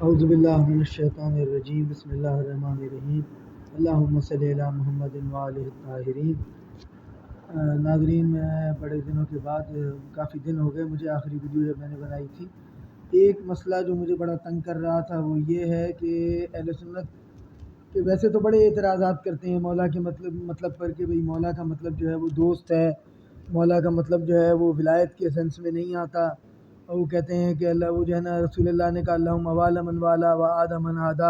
اعوذ باللہ من الشیطان الرجیم بسم اللہ الرحمن الرحیم اللہم صلی علی محمد وآلہ الطاہرین۔ ناظرین، میں بڑے دنوں کے بعد کافی دن ہو گئے مجھے آخری ویڈیو جب میں نے بنائی تھی، ایک مسئلہ جو مجھے بڑا تنگ کر رہا تھا وہ یہ ہے کہ اہل سنت کہ ویسے تو بڑے اعتراضات کرتے ہیں مولا کے مطلب پر کہ بھئی مولا کا مطلب جو ہے وہ دوست ہے، مولا کا مطلب جو ہے وہ ولایت کے سینس میں نہیں آتا، اور وہ کہتے ہیں کہ اللہ وہ جو ہے نا رسول اللہ نے کہا اللہم والا من والا و آد من آدا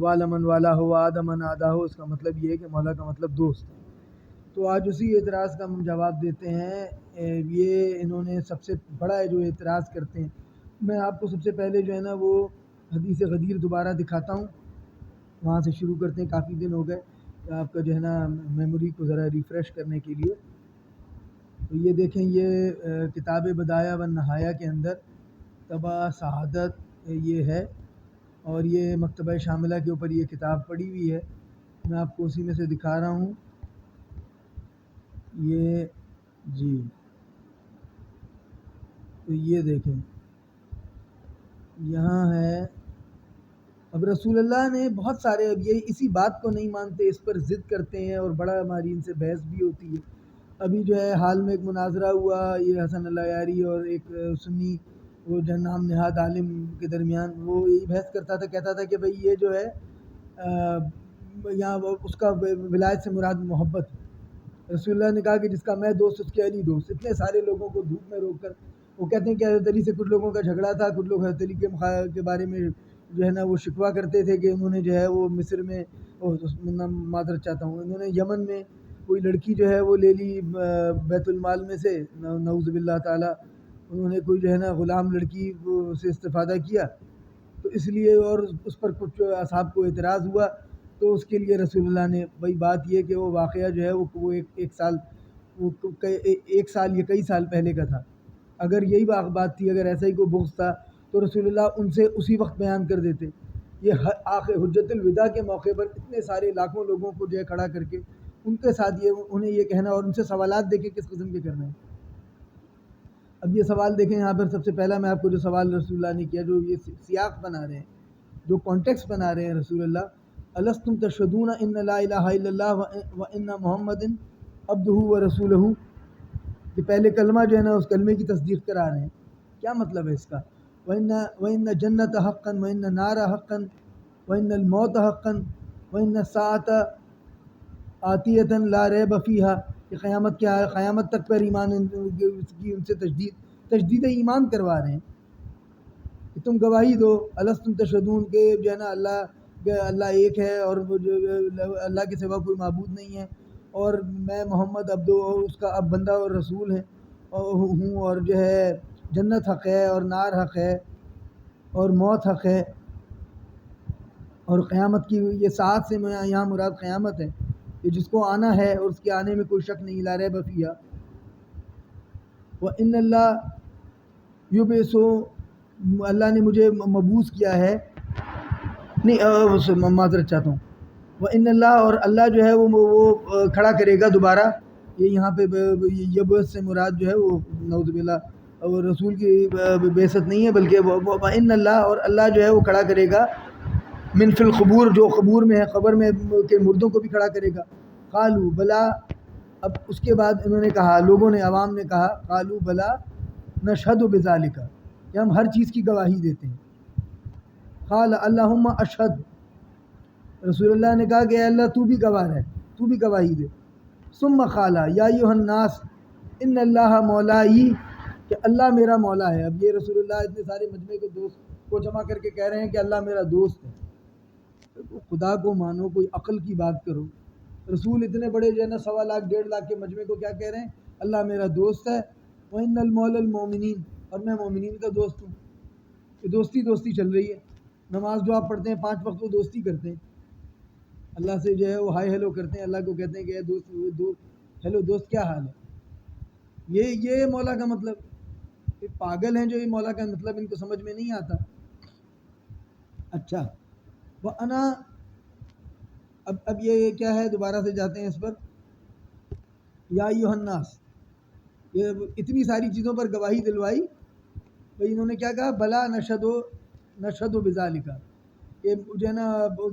والا من والا ہو و آد من آدا ہو، اس کا مطلب یہ ہے کہ مولا کا مطلب دوست ہے۔ تو آج اسی اعتراض کا ہم جواب دیتے ہیں۔ یہ انہوں نے سب سے بڑا جو اعتراض کرتے ہیں، میں آپ کو سب سے پہلے جو ہے نا وہ حدیث غدیر دوبارہ دکھاتا ہوں، وہاں سے شروع کرتے ہیں، کافی دن ہو گئے آپ کا جو ہے نا میموری کو ذرا ریفریش کرنے کے لیے۔ تو یہ دیکھیں، یہ کتاب بدایہ و نہایہ کے اندر طبع سعادت یہ ہے، اور یہ مکتبہ شاملہ کے اوپر یہ کتاب پڑی ہوئی ہے، میں آپ کو اسی میں سے دکھا رہا ہوں۔ یہ جی، تو یہ دیکھیں یہاں ہے۔ اب رسول اللہ نے بہت سارے، اب یہ اسی بات کو نہیں مانتے، اس پر ضد کرتے ہیں اور بڑا ہماری ان سے بحث بھی ہوتی ہے۔ ابھی جو ہے حال میں ایک مناظرہ ہوا، یہ حسن اللہ یاری اور ایک سنی وہ جو نام نہاد عالم کے درمیان، وہ یہی بحث کرتا تھا، کہتا تھا کہ بھئی یہ جو ہے یہاں اس کا ولایت سے مراد محبت ہے۔ رسول اللہ نے کہا کہ جس کا میں دوست اس کے علی دوست۔ اتنے سارے لوگوں کو دھوپ میں روک کر وہ کہتے ہیں کہ حضرت علی سے کچھ لوگوں کا جھگڑا تھا، کچھ لوگ حضرت علی کے بارے میں جو ہے نا وہ شکوہ کرتے تھے کہ انہوں نے جو ہے وہ مصر میں معذرت چاہتا ہوں، انہوں نے یمن میں کوئی لڑکی جو ہے وہ لے لی بیت المال میں سے، نعوذ باللہ تعالی، انہوں نے کوئی جو ہے نا غلام لڑکی سے استفادہ کیا، تو اس لیے اور اس پر کچھ اصحاب کو اعتراض ہوا، تو اس کے لیے رسول اللہ نے بھائی بات یہ کہ وہ واقعہ جو ہے وہ ایک سال یا کئی سال پہلے کا تھا۔ اگر یہی بات تھی، اگر ایسا ہی کوئی بغض تھا تو رسول اللہ ان سے اسی وقت بیان کر دیتے۔ یہ آخر حجت الوداع کے موقع پر اتنے سارے لاکھوں لوگوں کو جو ہے کھڑا کر کے ان کے ساتھ انہیں یہ کہنا اور ان سے سوالات دیکھیں کس قسم کے کرنے ہیں۔ اب یہ سوال دیکھیں یہاں پر، سب سے پہلا میں آپ کو جو سوال رسول اللہ نے کیا، جو یہ سیاق بنا رہے ہیں، جو کانٹیکس بنا رہے ہیں رسول اللہ، الستم تشہدون ان لا الہ الا اللہ و ان محمد عبدہ و رسولہ، کہ پہلے کلمہ جو ہے نا اس کلمے کی تصدیق کرا رہے ہیں۔ کیا مطلب ہے اس کا؟ وَإِنَّ جَنَّتَ حَقًّا وَإِنَّ نَارَ حَقًّا وَإِنَّ الْمَوْتَ حَقًّا وَإِنَّ السَّاعَةَ آتِيَةً لَا رَيْبَ فِيهَا، کہ قیامت کیا ہے، قیامت تک پر ایمان کی ان سے تجدید ایمان کروا رہے ہیں کہ تم گواہی دو، الستم تشہدون، کہ جو ہے نا اللہ ایک ہے اور اللہ کے سوا کوئی معبود نہیں ہے، اور میں محمد عبد اس کا اب بندہ اور رسول ہوں، اور جو ہے جنت حق ہے اور نار حق ہے اور موت حق ہے، اور قیامت کی یہ ساتھ سے یہاں مراد قیامت ہے کہ جس کو آنا ہے اور اس کے آنے میں کوئی شک نہیں، لا ریب فیہا، وَإِنَّ اللَّهَ یُبْعِثُ، اللہ نے مجھے مبعوث کیا ہے، نہیں معذرت چاہتا ہوں، وَإِنَّ اللَّهَ، اور اللہ جو ہے وہ کھڑا کرے گا دوبارہ، یہ یہاں پہ یہ سے مراد جو ہے وہ نعوذ باللہ وہ رسول کی بعثت نہیں ہے، بلکہ وَإِنَّ اللَّهَ، اور اللہ جو ہے وہ کھڑا کرے گا من فی القبور، جو قبور میں ہے، قبر میں کے مردوں کو بھی کھڑا کرے گا۔ قالوا بلا، اب اس کے بعد انہوں نے کہا، لوگوں نے، عوام نے کہا، قالوا بلا نشہد بذالک، کہ ہم ہر چیز کی گواہی دیتے ہیں۔ قال اللہم اشہد، رسول اللہ نے کہا کہ اے اللہ تو بھی گواہ ہے، تو بھی گواہی دے۔ ثم قال یا ایھا الناس ان اللہ مولائی، کہ اللہ میرا مولا ہے۔ اب یہ رسول اللہ اتنے سارے مجمع کے دوست کو جمع کر کے کہہ رہے ہیں کہ اللہ میرا دوست ہے۔ خدا کو مانو، کوئی عقل کی بات کرو۔ رسول اتنے بڑے جو ہے نا 1.25 لاکھ 1.5 لاکھ کے مجمع کو کیا کہہ رہے ہیں؟ اللہ میرا دوست ہے۔ وَإِنَّ الْمَوْلَى الْمُؤْمِنِينَ، اور میں مومنین کا دوست ہوں۔ یہ دوستی چل رہی ہے، نماز جو آپ پڑھتے ہیں 5 وقت وہ دوستی کرتے ہیں، اللہ سے جو ہے وہ ہائے ہیلو کرتے ہیں، اللہ کو کہتے ہیں کہ اے دوست، ہیلو دوست کیا حال ہے؟ یہ مولا کا مطلب، یہ پاگل ہیں جو یہ مولا کا مطلب ان کو سمجھ میں نہیں آتا۔ اچھا، وَأَنَا، اب یہ کیا ہے، دوبارہ سے جاتے ہیں اس پر، یا ایھا الناس، یہ اتنی ساری چیزوں پر گواہی دلوائی، بھئی انہوں نے کیا کہا، بلا نشہد نشہد بذالک، کہ جو ہے نا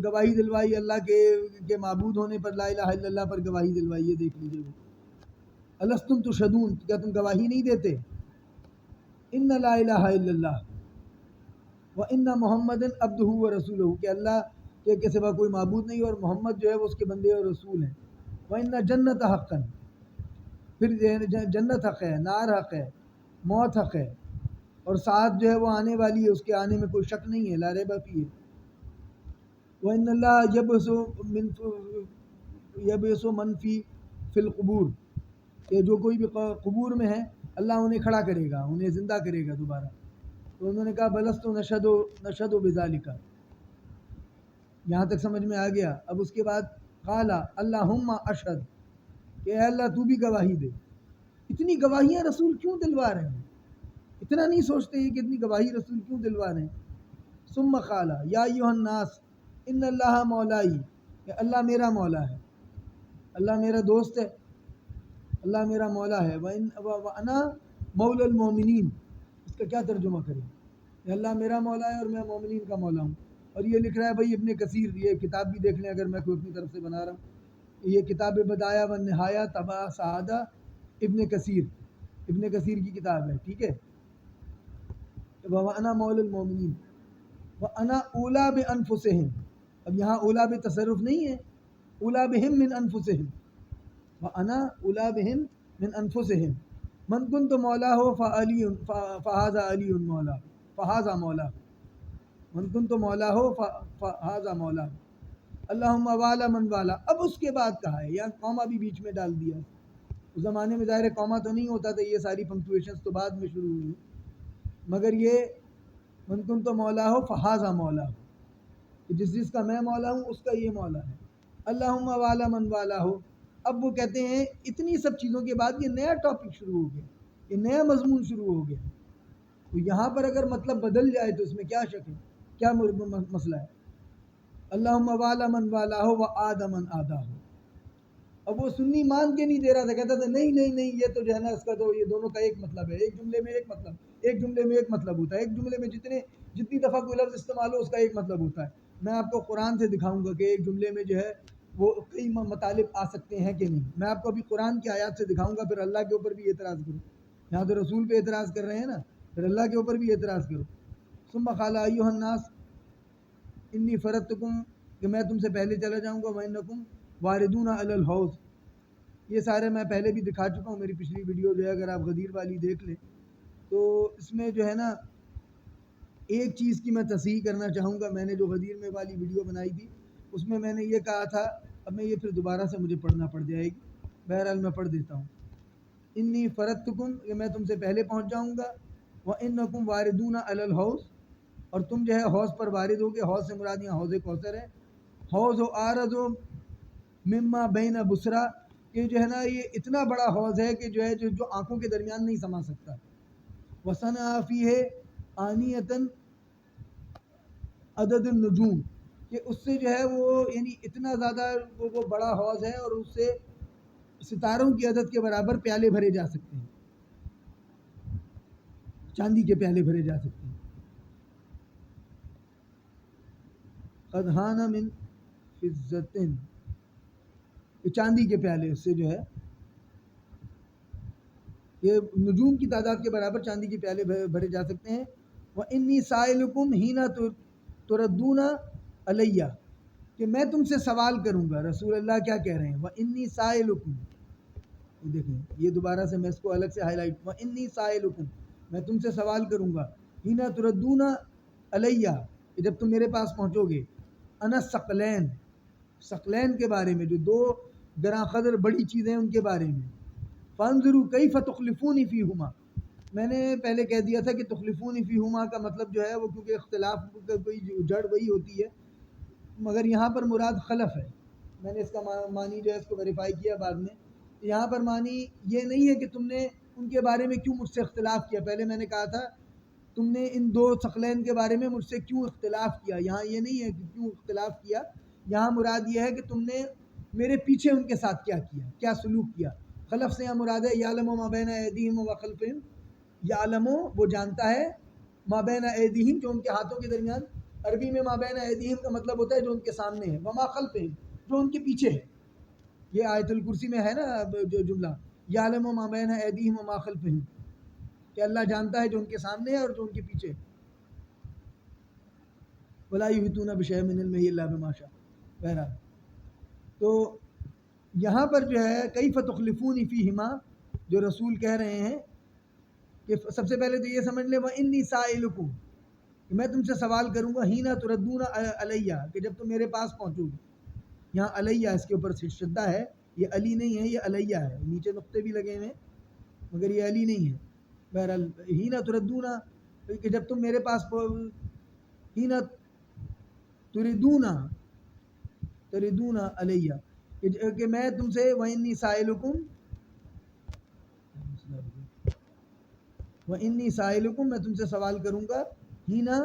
گواہی دلوائی اللہ کے معبود ہونے پر، لا الہ الا اللہ پر گواہی دلوائی. یہ دیکھ لیجیے وہ الستم تشہدون، کیا تم گواہی نہیں دیتے؟ ان لا الہ الا اللہ وان محمد عبدہ ورسولہ، کہ اللہ کے سوا کوئی معبود نہیں اور محمد جو ہے وہ اس کے بندے اور رسول ہیں. وان جنت حقا، پھر جنت حق ہے، نار حق ہے، موت حق ہے، اور ساتھ جو ہے وہ آنے والی ہے، اس کے آنے میں کوئی شک نہیں ہے، لا ریب فیہ. وان اللہ یبعث من فی القبور، کہ جو کوئی بھی قبور میں ہے اللہ انہیں کھڑا کرے گا، انہیں زندہ کرے گا دوبارہ. تو انہوں نے کہا بلست نشہد بذالک. یہاں تک سمجھ میں آ گیا. اب اس کے بعد قال اللہم اشہد، کہ اے اللہ تو بھی گواہی دے. اتنی گواہیاں رسول کیوں دلوا رہے ہیں؟ اتنا نہیں سوچتے یہ کہ اتنی گواہی رسول کیوں دلوا رہے ہیں؟ ثم قال یا ایھا الناس ان اللہ مولائی، کہ اللہ میرا مولا ہے، اللہ میرا دوست ہے، اللہ میرا مولا ہے. وَأَنَا مَوْلَى الْمُؤْمِنِينَ، اس کا کیا ترجمہ کریں کہ اللہ میرا مولا ہے اور میں مومنین کا مولا ہوں. اور یہ لکھ رہا ہے بھائی ابن کثیر، یہ کتاب بھی دیکھ لیں اگر میں کوئی اپنی طرف سے بنا رہا ہوں. یہ کتاب بدایہ و نہایہ طبع سعادہ ابن کثیر کی کتاب ہے، ٹھیک ہے. وَأَنَا مَوْلَى الْمُؤْمِنِينَ وَأَنَا أَوْلَىٰ بِأَنفُسِهِمْ. اب یہاں اولا بے تصرف نہیں ہے، اولا بہم من انفسہم، وَأَنَا أَوْلَىٰ بِهِمْ مِنْ أَنفُسِهِمْ مَنْ كُنْتُ مَوْلَاهُ فَهَذَا عَلِيٌّ مَوْلَاهُ فَهَذَا مَوْلَاهُ مَنْ كُنْتُ مَوْلَاهُ فَهَذَا مَوْلَاهُ اللہم والا من والا. اب اس کے بعد کہا ہے، یہاں قوما بھی بیچ میں ڈال دیا. اس زمانے میں ظاہر قوما تو نہیں ہوتا تھا، یہ ساری پنکچویشنز تو بعد میں شروع ہوئی، مگر یہ من كنتُ مَوْلَاهُ فَهَذَا مَوْلَاهُ، جس کا میں مولا ہوں اس کا یہ مولا ہے. اللہم والا من والا ہو. اب وہ کہتے ہیں اتنی سب چیزوں کے بعد یہ نیا ٹاپک شروع ہو گیا، یہ نیا مضمون شروع ہو گیا. تو یہاں پر اگر مطلب بدل جائے تو اس میں کیا شک ہے، کیا مسئلہ ہے؟ اللہم والا من والا ہو و آد من آدھا ہو. اب وہ سنی مان کے نہیں دے رہا تھا، کہتا تھا نہیں نہیں نہیں یہ تو جو ہے نا اس کا تو یہ دونوں کا ایک مطلب ہے، ایک جملے میں ایک مطلب، ایک جملے میں ایک مطلب ہوتا ہے، ایک جملے میں جتنی دفعہ کوئی لفظ استعمال ہو اس کا ایک مطلب ہوتا ہے. میں آپ کو قرآن سے دکھاؤں گا کہ ایک جملے میں جو ہے وہ کئی مطالب آ سکتے ہیں کہ نہیں. میں آپ کو ابھی قرآن کی آیات سے دکھاؤں گا، پھر اللہ کے اوپر بھی اعتراض کرو. یہاں تو رسول پہ اعتراض کر رہے ہیں نا، پھر اللہ کے اوپر بھی اعتراض کرو. ثم قال ایھا الناس انی فرضتکم، کہ میں تم سے پہلے چلا جاؤں گا، وانکم واردون علی الحوض. یہ سارے میں پہلے بھی دکھا چکا ہوں، میری پچھلی ویڈیو جو ہے اگر آپ غدیر والی دیکھ لیں تو اس میں جو ہے نا ایک چیز کی میں تصحیح کرنا چاہوں گا. میں نے جو غدیر میں والی ویڈیو بنائی تھی اس میں میں نے یہ کہا تھا، اب میں یہ پھر دوبارہ سے مجھے پڑھنا پڑ جائے گی، بہرحال میں پڑھ دیتا ہوں. انی فرضتکم، کہ میں تم سے پہلے پہنچ جاؤں گا، وانکم واردون علی الحوض، اور تم جو ہے حوض پر وارد ہوگے. حوض سے مراد یہاں حوض کوثر ہے. حوض و عارض و مما بین بصرا، یہ جو ہے نا یہ اتنا بڑا حوض ہے کہ جو ہے جو آنکھوں کے درمیان نہیں سما سکتا. وصنع فیہ آنیۃ عدد النجوم، کہ اس سے جو ہے وہ یعنی اتنا زیادہ وہ بڑا حوض ہے اور اس سے ستاروں کی عدد کے برابر پیالے بھرے جا سکتے ہیں، چاندی کے پیالے بھرے جا سکتے ہیں. قد ہان من فضۃ، چاندی کے پیالے، اس سے جو ہے یہ نجوم کی تعداد کے برابر چاندی کے پیالے بھرے جا سکتے ہیں. وَإِنِّي سَائِلُكُمْ حِينَ تُرَدُّونَ عَلَيَّ، کہ میں تم سے سوال کروں گا. رسول اللہ کیا کہہ رہے ہیں؟ وَإِنِّي سَائِلُكُمْ، دیکھیں یہ دوبارہ سے میں اس کو الگ سے ہائی لائٹ، وَإِنِّي سَائِلُكُمْ، میں تم سے سوال کروں گا. حِينَ تُرَدُّونَ عَلَيَّ، کہ جب تم میرے پاس پہنچو گے. انا ثقلین، ثقلین کے بارے میں، جو دو گراں قدر بڑی چیزیں ان کے بارے میں. فانظروا کیف تخلفون فیہما، میں نے پہلے کہہ دیا تھا کہ تخلفون فیہما کا مطلب جو ہے وہ کیونکہ اختلاف کا کوئی جڑ وہی ہوتی ہے، مگر یہاں پر مراد خلف ہے. میں نے اس کا معنی جو ہے اس کو ویریفائی کیا بعد میں. یہاں پر معنی یہ نہیں ہے کہ تم نے ان کے بارے میں کیوں مجھ سے اختلاف کیا. پہلے میں نے کہا تھا تم نے ان دو ثقلین کے بارے میں مجھ سے کیوں اختلاف کیا. یہاں یہ نہیں ہے کہ کیوں اختلاف کیا، یہاں مراد یہ ہے کہ تم نے میرے پیچھے ان کے ساتھ کیا کیا، کیا سلوک کیا. خلف سے یہاں مراد ہے یعلم ما بین ایدیہم و خلفہم، یعلم وہ جانتا ہے، ما بین ایدیہم جو ان کے ہاتھوں کے درمیان، عربی میں ما بین ایدیہم کا مطلب ہوتا ہے جو ان کے سامنے ہے، وما خلفہم جو ان کے پیچھے ہے. یہ آیت الکرسی میں ہے نا جو جملہ، یعلم ما بین ایدیہم وما خلفہم، کہ اللہ جانتا ہے جو ان کے سامنے ہے اور جو ان کے پیچھے. ولا یحیطون بشیء من علمہ الا بما شاء. بہرحال تو یہاں پر جو ہے کیف تخلفون فیہما، جو رسول کہہ رہے ہیں کہ سب سے پہلے تو یہ سمجھ لیں وانی سائلکم، کہ میں تم سے سوال کروں گا، ہینا تردون علیہ، کہ جب تم میرے پاس پہنچو گے. یہاں علیہ اس کے اوپر شدہ ہے، یہ علی نہیں ہے، یہ علیہ ہے، نیچے نقطے بھی لگے ہوئے مگر یہ علی نہیں ہے. بہرحال ہینا تردون، کہ جب تم میرے پاس ہینا تردون علیہ، کہ میں تم سے وانی سائلکم میں تم سے سوال کروں گا، ہینا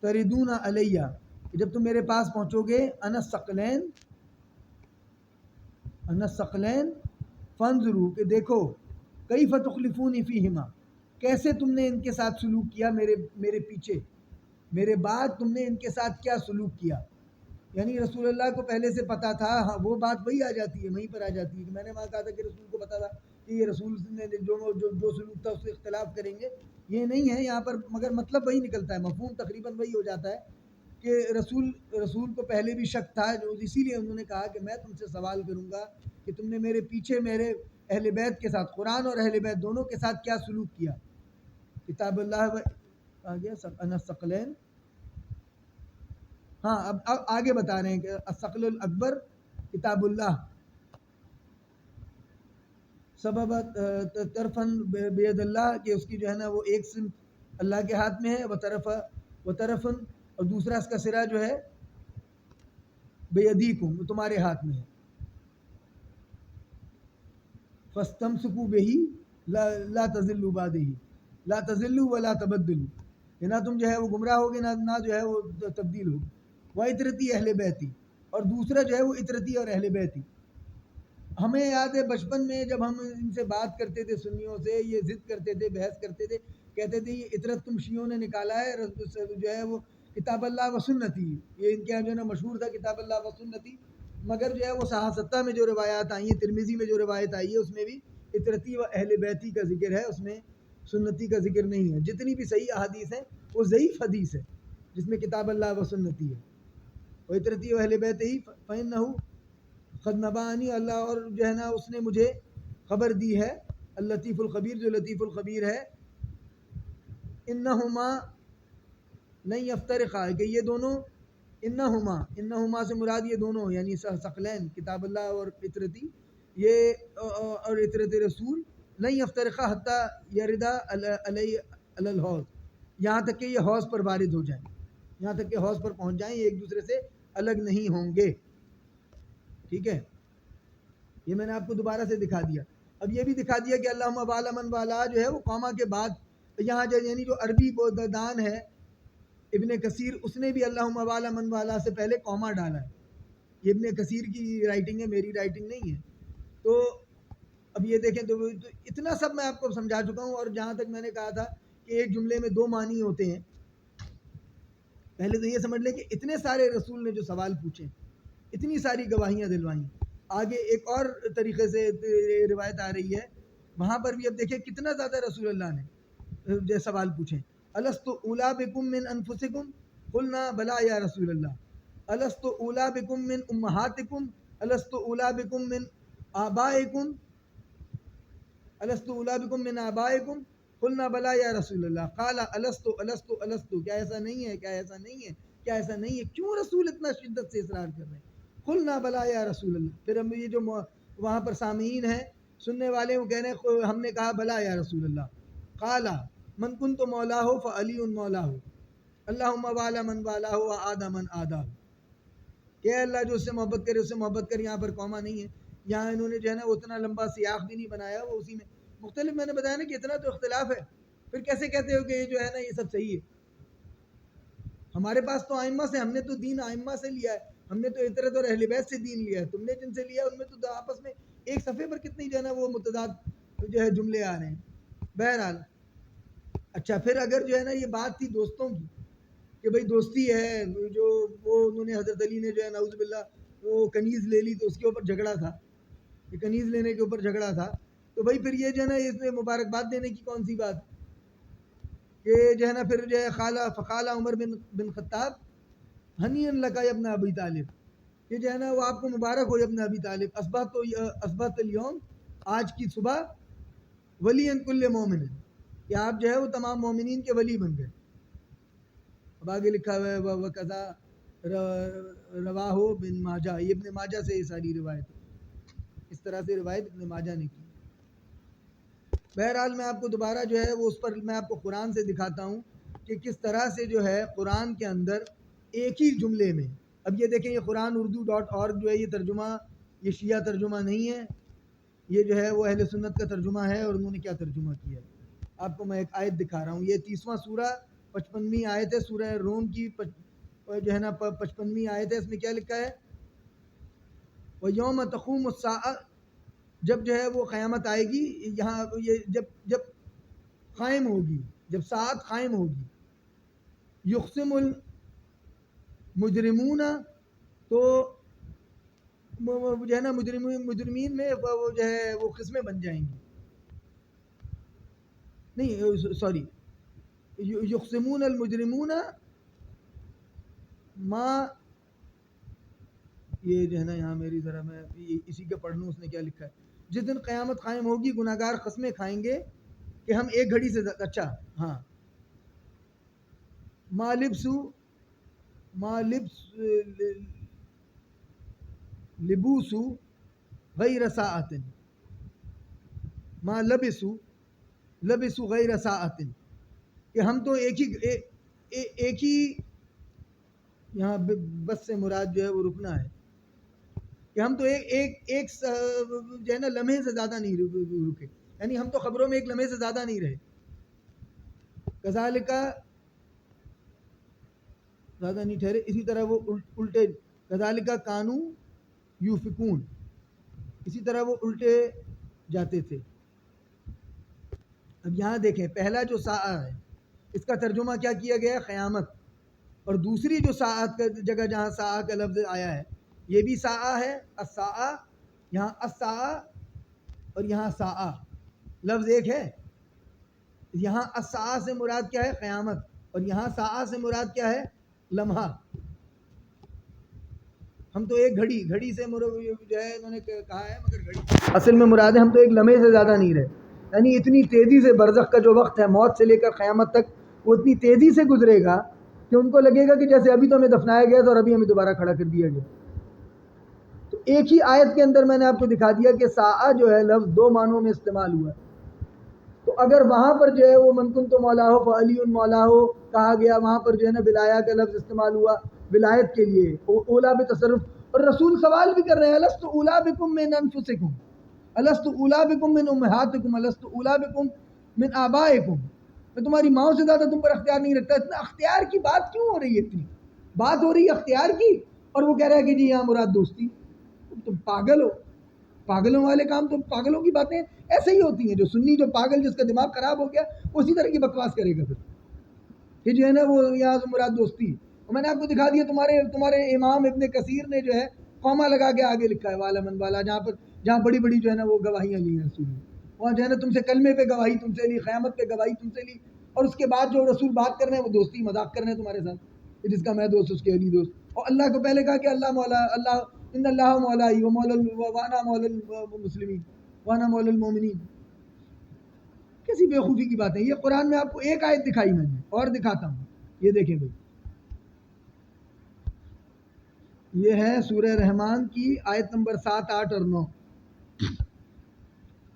تردون علیہ، کہ جب تم میرے پاس پہنچو گے، انا الثقلین فانظروا، کہ دیکھو، کیف تخلفون فیہما، کیسے تم نے ان کے ساتھ سلوک کیا میرے پیچھے، میرے بعد تم نے ان کے ساتھ کیا سلوک کیا. یعنی رسول اللہ کو پہلے سے پتا تھا. ہاں وہ بات وہی آ جاتی ہے، وہیں پر آ جاتی ہے کہ میں نے وہاں کہا تھا کہ رسول کو پتا تھا کہ یہ رسول نے جو سلوک تھا اس سے اختلاف کریں گے. یہ نہیں ہے یہاں پر، مگر مطلب وہی نکلتا ہے، مفہوم تقریباً وہی ہو جاتا ہے کہ رسول کو پہلے بھی شک تھا، جو اسی لیے انہوں نے کہا کہ میں تم سے سوال کروں گا کہ تم نے میرے پیچھے میرے اہل بیت کے ساتھ، قرآن اور اہل بیت دونوں کے ساتھ کیا سلوک کیا. کتاب اللہ آگے انا الثقلین. ہاں اب آگے بتا رہے ہیں کہ الثقل الاکبر کتاب اللہ، سبب طرفن بید اللہ، کہ اس کی جو ہے نا وہ ایک سمت اللہ کے ہاتھ میں ہے، و طرفن اور دوسرا اس کا سرا جو ہے بیدیکم، وہ تمہارے ہاتھ میں ہے. فاستمسکوا بہ لا تضلوا بعدہ، لا تضلوا ولا تبدلوا، کہ نہ تم جو ہے وہ گمراہ ہوگے نہ جو ہے وہ تبدیل ہوگی. وہ عطرتی اہل بیتی، اور دوسرا جو ہے وہ عطرتی اور اہل بیتی. ہمیں یاد ہے بچپن میں جب ہم ان سے بات کرتے تھے سنیوں سے، یہ ضد کرتے تھے، بحث کرتے تھے، کہتے تھے یہ عطرت تم شیعوں نے نکالا ہے، جو ہے وہ کتاب اللہ و سنتی، یہ ان کے یہاں جو ہے نا مشہور تھا کتاب اللہ و سنتی. مگر جو ہے وہ صحاح میں جو روایات آئی ہیں، ترمذی میں جو روایت آئی ہے اس میں بھی عطرتی و اہل بیتی کا ذکر ہے، اس میں سنتی کا ذکر نہیں ہے. جتنی بھی صحیح احادیث ہیں وہ ضعیف حدیث ہے جس میں کتاب اللہ و سنتی ہے. وہ عطرتی و اہل بیت ہی فإنہ قد نبانی، اللہ اور جو ہے نا اس نے مجھے خبر دی ہے، اللطیف الخبیر جو لطیف الخبیر ہے، انہما نہیں یفترقا، کہ یہ دونوں، انہما سے مراد یہ دونوں یعنی ثقلین کتاب اللہ اور عطرتی، یہ اور عطرت رسول، نہیں یفترقا حتیٰ یردا علی الحوض، یہاں تک کہ یہ حوض پر وارد ہو جائیں، یہاں تک کہ حوض پر پہنچ جائیں، یہ ایک دوسرے سے الگ نہیں ہوں گے. ٹھیک ہے، یہ میں نے آپ کو دوبارہ سے دکھا دیا. اب یہ بھی دکھا دیا کہ اللہم والا من والا جو ہے وہ قوما کے بعد یہاں یعنی جو عربی دان ہے ابن کثیر، اس نے بھی اللہم والا من والا سے پہلے قوما ڈالا ہے. یہ ابن کثیر کی رائٹنگ ہے، میری رائٹنگ نہیں ہے. تو اب یہ دیکھیں تو اتنا سب میں آپ کو سمجھا چکا ہوں. اور جہاں تک میں نے کہا تھا کہ ایک جملے میں دو معنی ہوتے ہیں، پہلے تو یہ سمجھ لیں کہ اتنے سارے رسول نے جو سوال پوچھے، اتنی ساری گواہیاں دلوائیں. آگے ایک اور طریقے سے روایت آ رہی ہے، وہاں پر بھی اب دیکھیں کتنا زیادہ رسول اللہ نے سوال پوچھے. الست اولا بکم من انفسکم قلنا بلا یا رسول اللہ، الست اولا بکم من امہاتکم، الست اولا بکم من آبائکم، الست اولا بکم من آبائکم قلنا بلا یا رسول اللہ. قال الست، کیا ایسا نہیں ہے، کیا ایسا نہیں ہے، کیا ایسا نہیں ہے. کیوں رسول اتنا شدت سے اصرار کر رہے ہیں؟ قلنا بلا یا رسول اللہ. پھر ہم یہ جو وہاں پر سامعین ہیں، سننے والے، وہ کہہ رہے ہیں ہم نے کہا بلا یا رسول اللہ. قال من کنت مولا ہو فعلی مولا ہو، اللہم والا من والا ہو وعادہ من آدہ. کہ اللہ جو اس سے محبت کرے اس سے محبت کر. یہاں پر قوما نہیں ہے، یہاں انہوں نے جو ہے نا اتنا لمبا سیاق بھی نہیں بنایا، وہ اسی میں مختلف، میں نے بتایا نا کہ اتنا تو اختلاف ہے. پھر کیسے کہتے ہو کہ یہ جو ہے نا یہ سب صحیح ہے؟ ہمارے پاس تو ائمہ سے، ہم نے تو دین ائمہ سے لیا ہے، ہم نے تو عطرت اور اہل بیت سے دین لیا ہے. تم نے جن سے لیا ان میں تو آپس میں ایک صفحے پر کتنی جو ہے نا وہ متضاد جو ہے جملے آ رہے ہیں. بہرحال اچھا پھر اگر جو ہے نا یہ بات تھی دوستوں کی کہ بھائی دوستی ہے، جو وہ انہوں نے حضرت علی نے جو ہے نعوذ باللہ وہ کنیز لے لی تو اس کے اوپر جھگڑا تھا، یہ کنیز لینے کے اوپر جھگڑا تھا، تو بھائی پھر یہ جو ہے نا اس میں مبارکباد دینے کی کون سی بات کہ جو ہے نا پھر جو ہے فقالہ عمر بن خطاب ہنی لک یا ابن ابی طالب، یہ جو ہے نا وہ آپ کو مبارک ہو یا ابن ابی طالب، اصبحت اليوم، آج کی صبح، ولی کل مومن، کہ آپ جو ہے وہ تمام مومنین کے ولی بن گئے۔ اب آگے لکھا ہوا ہے وَقَذَا رواہ بن ماجہ، یہ ابن ماجہ سے یہ ساری روایت ہے، اس طرح سے روایت ابن ماجہ نے کی۔ بہرحال میں آپ کو دوبارہ جو ہے وہ اس پر میں آپ کو قرآن سے دکھاتا ہوں کہ کس طرح سے جو ہے قرآن کے اندر ایک ہی جملے میں، اب یہ دیکھیں یہ قرآن اردو.org جو ہے یہ ترجمہ، یہ شیعہ ترجمہ نہیں ہے، یہ جو ہے وہ اہل سنت کا ترجمہ ہے، اور انہوں نے کیا ترجمہ کیا ہے آپ کو میں ایک آیت دکھا رہا ہوں۔ یہ 30واں سورہ 55ویں آیت ہے، سورہ روم کی جو ہے نا 55ویں آیت ہے، اس میں کیا لکھا ہے؟ وَيَوْمَ تَقُومُ السَّاعَةُ، جب جو ہے وہ قیامت آئے گی، یہاں یہ جب قائم ہوگی، جب ساعت قائم ہوگی، یقسم المجرمون، تو جو ہے نا مجرمین میں وہ جو ہے وہ قسمیں بن جائیں گی، نہیں سوری، یقسمون المجرمون ما، یہ جو ہے نا یہاں میری ذرا میں اسی کا پڑھ لوں، اس نے کیا لکھا ہے؟ جس دن قیامت قائم ہوگی گناہگار قسمیں کھائیں گے کہ ہم ایک گھڑی سے، اچھا ہاں، ما لبوسو غیر ساعت، ما لبسو غیر ساعت، کہ ہم تو ایک ہی یہاں بس سے مراد جو ہے وہ رکنا ہے، کہ ہم تو ایک جو ہے نا لمحے سے زیادہ نہیں رکے، یعنی ہم تو خبروں میں ایک لمحے سے زیادہ نہیں رہے، کذالک زیادہ نہیں ٹھہرے، اسی طرح وہ الٹے، کذالک کانو یوفکون، اسی طرح وہ الٹے جاتے تھے۔ اب یہاں دیکھیں پہلا جو ساعہ ہے اس کا ترجمہ کیا کیا گیا ہے؟ قیامت، اور دوسری جو ساعت کا جگہ جہاں ساعہ کا لفظ آیا ہے یہ بھی ساعہ ہے، الساعہ، یہاں الساعہ اور یہاں ساعہ لفظ ایک ہے، یہاں الساعہ سے مراد کیا ہے؟ قیامت، اور یہاں ساعہ سے مراد کیا ہے؟ لمحہ۔ ہم تو ایک گھڑی سے جو ہے انہوں نے کہا ہے، مگر گھڑی اصل میں مراد ہے ہم تو ایک لمحے سے زیادہ نہیں رہے، یعنی اتنی تیزی سے برزخ کا جو وقت ہے موت سے لے کر قیامت تک وہ اتنی تیزی سے گزرے گا کہ ان کو لگے گا کہ جیسے ابھی تو ہمیں دفنایا گیا تھا اور ابھی ہمیں دوبارہ کھڑا کر دیا گیا۔ تو ایک ہی آیت کے اندر میں نے آپ کو دکھا دیا کہ ساعہ جو ہے لفظ دو معنوں میں استعمال ہوا ہے، تو اگر وہاں پر جو ہے وہ من کنت مولاہ فعلی مولاہ کہا گیا، وہاں پر جو ہے نا ولایا کا لفظ استعمال ہوا ولایت کے لیے، اولا بتصرف، اور رسول سوال بھی کر رہے ہیں الست اولا بکم من انفسکم، الست اولا بکم من امہاتکم، الست اولا بکم من آبائکم، میں تمہاری ماؤں سے زیادہ تم پر اختیار نہیں رکھتا۔ اتنا اختیار کی بات کیوں ہو رہی ہے؟ اتنی بات ہو رہی ہے اختیار کی، اور وہ کہہ رہا ہے کہ جی یہاں مراد دوستی۔ تم پاگل ہو، پاگلوں والے کام تو پاگلوں کی باتیں ایسے ہی ہوتی ہیں، جو سنی جو پاگل جس کا دماغ خراب ہو گیا اسی طرح کی بکواس کرے گا پھر کہ جو ہے نا وہ یہاں سے مراد دوستی۔ اور میں نے آپ کو دکھا دیا تمہارے امام ابن کثیر نے جو ہے قومہ لگا کے آگے لکھا ہے والا من والا، جہاں بڑی بڑی جو ہے نا وہ گواہیاں لی ہیں رسول نے، وہاں جو ہے نا تم سے کلمے پہ گواہی تم سے لی، قیامت پہ گواہی تم سے لی، اور اس کے بعد جو رسول بات کر رہے ہیں وہ دوستی مذاق کر رہے ہیں تمہارے ساتھ کہ جس کا میں دوست اس کے علی دوست، اور اللہ کو پہلے کہا کہ اللہ مولا، اللہ ان اللہ مولائی وانا مولا المسلمین وانا مولا المومنین۔ کیسی بیوقوفی کی بات ہے یہ؟ قرآن میں آپ کو ایک آیت دکھائی میں نے، اور دکھاتا ہوں، یہ دیکھیں بھائی، یہ ہے سورہ رحمان کی آیت نمبر 7، 8 اور 9،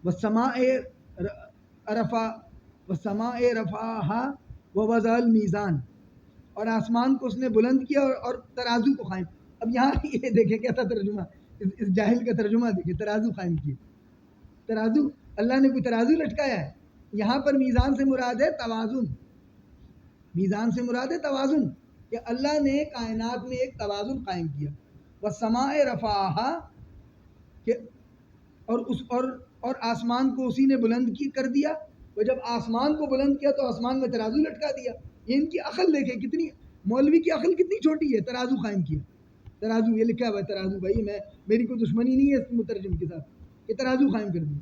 وَالسَّمَاءِ رَفَعَهَا وَوَضَعَ الْمِيزَانَ، اور آسمان کو اس نے بلند کیا اور ترازو کو قائم۔ اب یہاں یہ دیکھیں کیسا ترجمہ، اس جاہل کا ترجمہ دیکھیں، ترازو قائم کیا، ترازو، اللہ نے کوئی ترازو لٹکایا ہے؟ یہاں پر میزان سے مراد ہے توازن، میزان سے مراد ہے توازن، کہ اللہ نے کائنات میں ایک توازن قائم کیا، وَالسَّمَاءِ رَفَعَهَا، کہ اور آسمان کو اسی نے بلند کر دیا، وہ جب آسمان کو بلند کیا تو آسمان میں ترازو لٹکا دیا. یہ ان کی عقل دیکھیں کتنی، مولوی کی عقل کتنی چھوٹی ہے. ترازو قائم کیا، ترازو یہ لکھا ہوا ہے ترازو. بھائی میری کوئی دشمنی نہیں ہے اس مترجم کے ساتھ، یہ ترازو قائم کر دیا.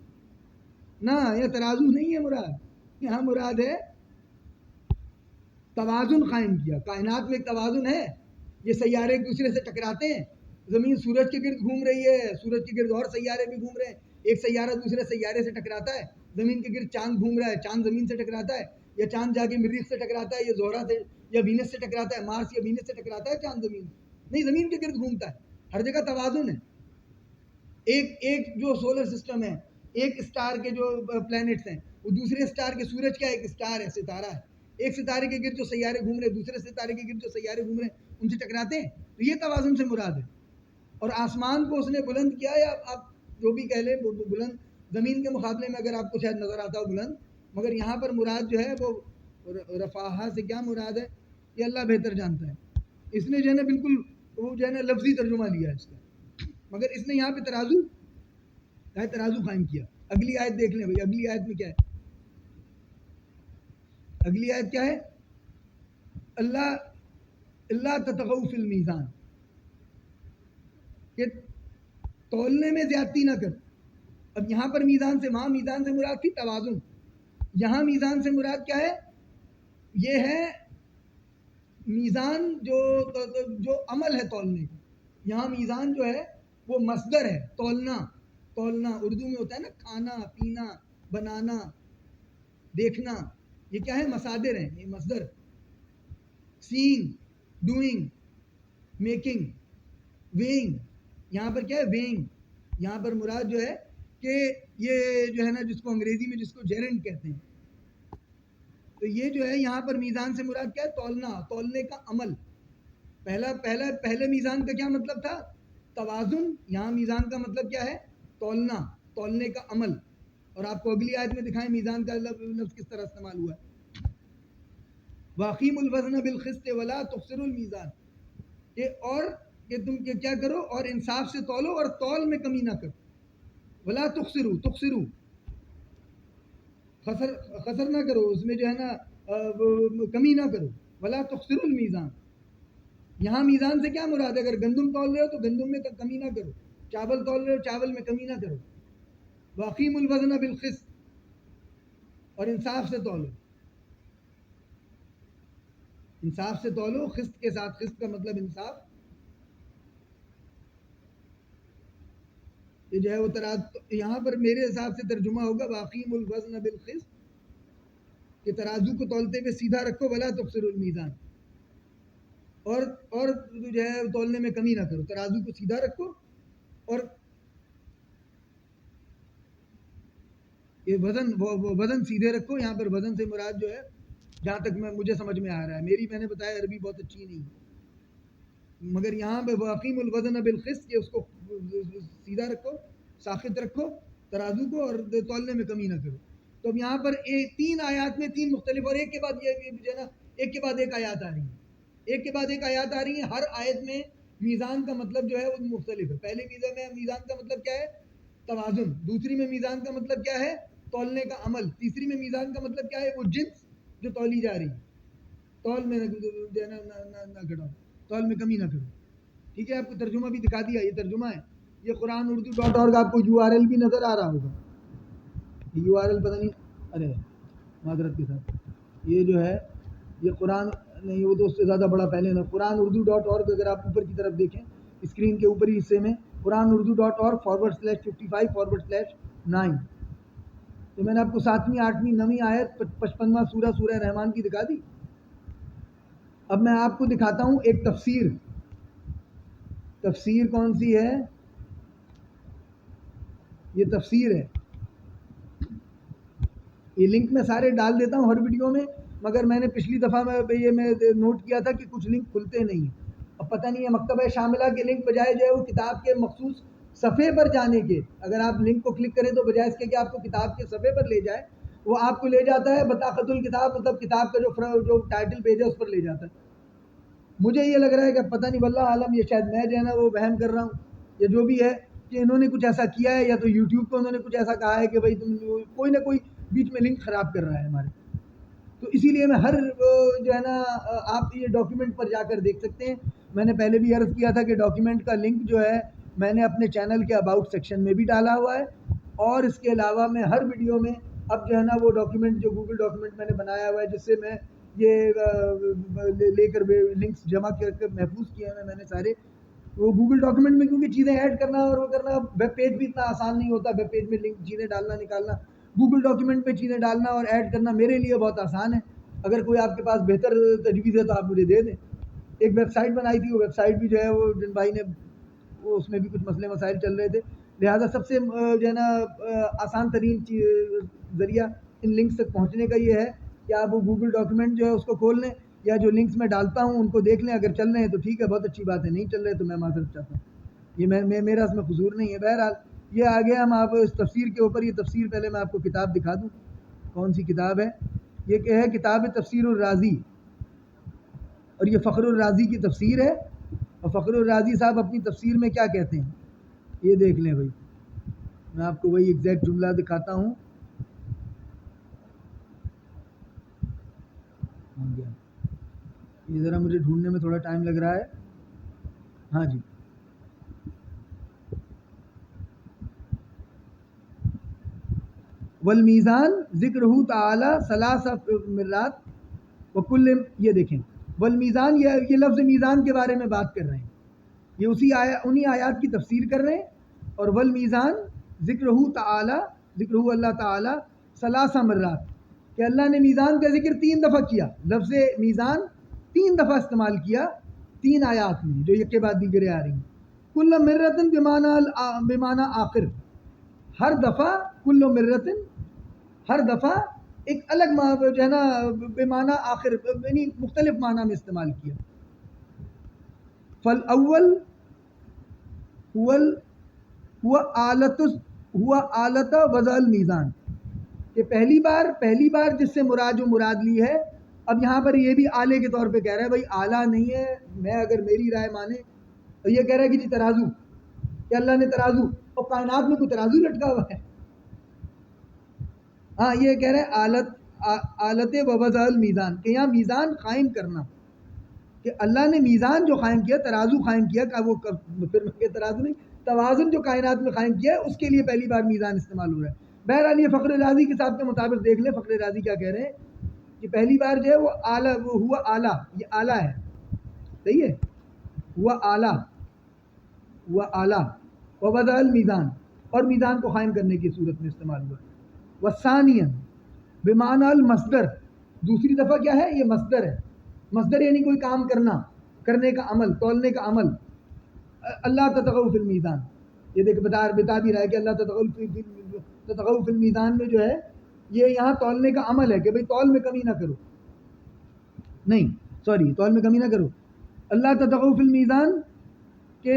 نہ یہ ترازو نہیں ہے مراد، یہاں مراد ہے توازن قائم کیا. کائنات میں ایک توازن ہے. یہ سیارے ایک دوسرے سے ٹکراتے ہیں. زمین سورج کے گرد گھوم رہی ہے، سورج کے گرد اور سیارے بھی گھوم رہے ہیں. ایک سیارہ دوسرے سیارے سے ٹکراتا ہے. زمین کے گرد چاند گھوم رہا ہے، چاند زمین سے ٹکراتا ہے، یا چاند جا کے مریخ سے ٹکراتا ہے، یا زہرہ سے یا وینس سے ٹکراتا ہے، مارس یا وینس سے ٹکراتا ہے چاند زمین نہیں، زمین کے گرد گھومتا ہے. ہر جگہ توازن ہے. ایک جو سولر سسٹم ہے، ایک اسٹار کے جو پلانٹس ہیں وہ دوسرے اسٹار کے، سورج کا ایک اسٹار ہے، ستارہ ہے. ایک ستارے کے گرد جو سیارے گھوم رہے ہیں، دوسرے ستارے کے گرد جو سیارے گھوم رہے ہیں ان سے ٹکراتے ہیں. تو یہ توازن سے مراد ہے. اور آسمان کو اس نے بلند کیا، یا آپ جو بھی کہہ لیں بلند، زمین کے مقابلے میں اگر آپ کو شاید نظر آتا ہو بلند، مگر یہاں پر مراد جو ہے وہ رفاہہ سے کیا مراد ہے یہ اللہ بہتر جانتا ہے. اس نے جو ہے نا بالکل وہ جو ہے نا لفظی ترجمہ لیا ہے اس کا، مگر اس نے یہاں پہ ترازو قائم کیا. اگلی آیت دیکھ لیں بھائی، اگلی آیت میں کیا ہے؟ اگلی آیت کیا ہے؟ اللہ تطغوا فی المیزان، کہ تولنے میں زیادتی نہ کر. اب یہاں پر میزان سے، وہاں میزان سے مراد تھی توازن، یہاں میزان سے مراد کیا ہے؟ یہ ہے میزان جو عمل ہے تولنے کا. یہاں میزان جو ہے وہ مصدر ہے، تولنا. اردو میں ہوتا ہے نا کھانا پینا بنانا دیکھنا، یہ کیا ہے؟ مصادر ہیں. یہ مصدر، سینگ، ڈوئنگ، میکنگ، ویئنگ. یہاں پر کیا ہے؟ ویئنگ. یہاں پر مراد جو ہے کہ یہ جو ہے نا جس کو انگریزی میں جس کو جیرنڈ کہتے ہیں، تو یہ جو ہے یہاں پر میزان سے مراد کیا ہے؟ تولنا، تولنے کا عمل. پہلے میزان کا کیا مطلب تھا؟ توازن. یہاں میزان کا مطلب کیا ہے؟ تولنا، تولنے کا عمل. اور آپ کو اگلی آیت میں دکھائیں میزان کا لفظ کس طرح استعمال ہوا ہے. وَأَقِیمُوا الْوَزْنَ بِالْقِسْطِ وَلَا تُخْسِرُوا الْمِیزَانَ، کہ تم کیا کرو اور انصاف سے تولو اور تول میں کمی نہ کرو. وَلَا تُخْسِرُوا، خسر نہ کرو، اس میں جو ہے نا کمی نہ کرو. وَلَا تُخْسِرُوا الْمِیزَانَ، یہاں میزان سے کیا مراد ہے؟ اگر گندم تول رہے ہو تو گندم میں کمی نہ کرو، چاول تول رہے ہو چاول میں کمی نہ کرو. وَأَقِیمُوا الْوَزْنَ بِالْقِسْطِ، اور انصاف سے تولو. انصاف سے تولو، قسط کے ساتھ. قسط کا مطلب انصاف. یہ جو ہے وہ یہاں پر میرے حساب سے ترجمہ ہوگا وَأَقِیمُوا الْوَزْنَ بِالْقِسْطِ، کہ ترازو کو تولتے ہوئے سیدھا رکھو. وَلَا تُخْسِرُوا الْمِیزَانَ، اور جو ہے تولنے میں کمی نہ کرو. ترازو کو سیدھا رکھو اور یہ وزن سیدھے رکھو. یہاں پر وزن سے مراد جو ہے جہاں تک مجھے سمجھ میں آ رہا ہے، میں نے بتایا عربی بہت اچھی نہیں، مگر یہاں پہ وَأَقِیمُوا الْوَزْنَ بِالْقِسْطِ کہ اس کو سیدھا رکھو، ساخت رکھو ترازو کو، اور تولنے میں کمی نہ کرو. تو اب یہاں پر 3 آیات میں 3 مختلف، اور ایک کے بعد یہ جو ہے نا ایک کے بعد ایک آیات آ رہی ہیں، ایک کے بعد ایک آیات آ رہی ہیں. ہر آیت میں میزان کا مطلب جو ہے وہ مختلف ہے. پہلے میزان کا مطلب کیا ہے؟ توازن. دوسری میں میزان کا مطلب کیا ہے؟ تولنے کا عمل. تیسری میں میزان کا مطلب کیا ہے؟ وہ جنس جو تولی جا رہی ہے. تول میں نہ گھٹاؤ، تول میں کمی نہ کرو. ٹھیک ہے، آپ کو ترجمہ بھی دکھا دیا، یہ ترجمہ ہے. یہ قرآن اردو.org، آپ کو URL بھی نظر آ رہا ہوگا. URL پتہ نہیں، ارے معذرت کے ساتھ، یہ جو ہے یہ قرآن نہیں، وہ تو اس سے زیادہ بڑا پہلے نا. قرآن اردو.org، اگر آپ اوپر کی طرف دیکھیں اسکرین کے اوپری حصے میں قرآن اردو.org/55/9، تو میں نے آپ کو 7ویں 8ویں 9ویں آیت 55واں سورہ رحمان کی دکھا دی. اب میں آپ کو دکھاتا ہوں ایک تفسیر کون سی ہے؟ یہ تفسیر ہے. یہ لنک میں سارے ڈال دیتا ہوں ہر ویڈیو میں، مگر میں نے پچھلی دفعہ میں نوٹ کیا تھا کہ کچھ لنک کھلتے نہیں. اب پتہ نہیں ہے مکتبہ شاملہ کے لنک بجائے جو ہے وہ کتاب کے مخصوص صفحے پر جانے کے، اگر آپ لنک کو کلک کریں تو بجائے اس کے کہ آپ کو کتاب کے صفحے پر لے جائے، وہ آپ کو لے جاتا ہے بطاقت الکتاب، مطلب کتاب کا جو ٹائٹل پیج ہے اس پر لے جاتا ہے. مجھے یہ لگ رہا ہے کہ پتہ نہیں واللہ عالم، یہ شاید میں جو ہے نا وہ وہم کر رہا ہوں، یا جو بھی ہے کہ انہوں نے کچھ ایسا کیا ہے، یا تو یوٹیوب کو انہوں نے کچھ ایسا کہا ہے کہ بھائی تم کوئی نہ کوئی بیچ میں لنک خراب کر رہا ہے ہمارے. تو اسی لیے میں ہر جو ہے نا آپ یہ ڈاکیومنٹ پر جا کر دیکھ سکتے ہیں. میں نے پہلے بھی عرض کیا تھا کہ ڈاکیومنٹ کا لنک جو ہے میں نے اپنے چینل کے اباؤٹ سیکشن میں بھی ڈالا ہوا ہے, اور اس کے علاوہ میں ہر ویڈیو میں اب جو ہے نا وہ ڈاکیومنٹ جو گوگل ڈاکیومنٹ میں نے بنایا ہوا ہے, جس سے میں یہ لے کر لنکس جمع کر کے محفوظ کیے ہیں میں نے سارے, وہ گوگل ڈاکیومنٹ میں کیونکہ چیزیں ایڈ کرنا اور وہ کرنا, ویب پیج بھی اتنا آسان نہیں ہوتا, ویب پیج میں لنک چیزیں ڈالنا نکالنا, گوگل ڈاکیومنٹ پہ چیزیں ڈالنا اور ایڈ کرنا میرے لیے بہت آسان ہے. اگر کوئی آپ کے پاس بہتر تجویز ہے تو آپ مجھے دے دیں. ایک ویب سائٹ بنائی تھی, وہ ویب سائٹ بھی جو ہے وہ جن بھائی نے وہ اس میں بھی کچھ مسئلے مسائل چل رہے تھے, لہٰذا سب سے جو ہے نا آسان ترین ذریعہ ان لنکس تک پہنچنے کا یہ ہے کہ آپ وہ گوگل ڈاکیومنٹ جو ہے اس کو کھول لیں, یا جو لنکس میں ڈالتا ہوں ان کو دیکھ لیں, اگر چل رہے ہیں تو ٹھیک ہے, بہت اچھی بات ہے, نہیں چل رہے تو میں معذرت چاہتا ہوں, یہ میرا اس میں قصور نہیں ہے. بہرحال یہ آگے ہم آپ اس تفسیر کے اوپر, یہ تفسیر پہلے میں آپ کو کتاب دکھا دوں کون سی کتاب ہے. یہ کہ ہے کتاب تفسیر الرازی, اور یہ فخر الرازی کی تفسیر ہے. اور فخر الرازی صاحب اپنی تفسیر میں کیا کہتے ہیں یہ دیکھ لیں بھائی, میں آپ کو وہی ایگزیکٹ جملہ دکھاتا ہوں. یہ ذرا مجھے ڈھونڈنے میں تھوڑا ٹائم لگ رہا ہے. ہاں جی, والمیزان ذکرہ تعالی ثلاث مرات وکل, یہ دیکھیں والمیزان, یہ لفظ میزان کے بارے میں بات کر رہے ہیں, یہ انہی آیات کی تفسیر کر رہے ہیں. اور والمیزان ذکرہ تعالی, ذکرہ اللہ تعالی ثلاث مرات, کہ اللہ نے میزان کا ذکر 3 دفعہ کیا. لفظ میزان 3 دفعہ استعمال کیا 3 آیات میں جو یک کے بعد دیگرے آ رہی ہیں. کل مرتن بمعنی آخر, ہر دفعہ کل مرتن, ہر دفعہ ایک الگ جو ہے نا بمعنی آخر, یعنی مختلف معنی میں استعمال کیا. فالاول ہوا آلت وضع المیزان, کہ پہلی بار جس سے مراد لی ہے. اب یہاں پر یہ بھی آلے کے طور پہ کہہ رہا ہے, بھائی آلہ نہیں ہے, میں اگر میری رائے مانے تو یہ کہہ رہا ہے کہ جی ترازو, کہ اللہ نے ترازو, اور کائنات میں کوئی ترازو لٹکا ہوا ہے. ہاں, یہ کہہ رہے ہیں آلت وضع المیزان, کہ یہاں میزان قائم کرنا, کہ اللہ نے میزان جو قائم کیا, ترازو قائم کیا, کہ وہ پھر ترازو نہیں, توازن جو کائنات میں قائم کیا ہے اس کے لیے پہلی بار میزان استعمال ہو رہا ہے. بہرحال یہ فخر رازی کے صاحب کے مطابق دیکھ لیں, فخر رازی کیا کہہ رہے ہیں کہ پہلی بار جو ہے وہ اعلیٰ, وہ ہوا اعلیٰ, یہ اعلیٰ ہے, صحیح ہے, ہوا اعلیٰ ووضع المیزان, اور میزان کو قائم کرنے کی صورت میں استعمال ہوا. وثانیاً بمعنی المصدر, دوسری دفعہ کیا ہے, یہ مصدر ہے. مصدر یعنی کوئی کام کرنے کا عمل, تولنے کا عمل. اللہ تطغوا فی المیزان, یہ دیکھ بتا بھی رہا ہے کہ اللہ تطغوا فی المیزان میں جو ہے یہ یہاں تولنے کا عمل ہے, کہ بھئی تول میں کمی نہ کرو, نہیں سوری, تول میں کمی نہ کرو. اللہ تطغوا فی المیزان, کہ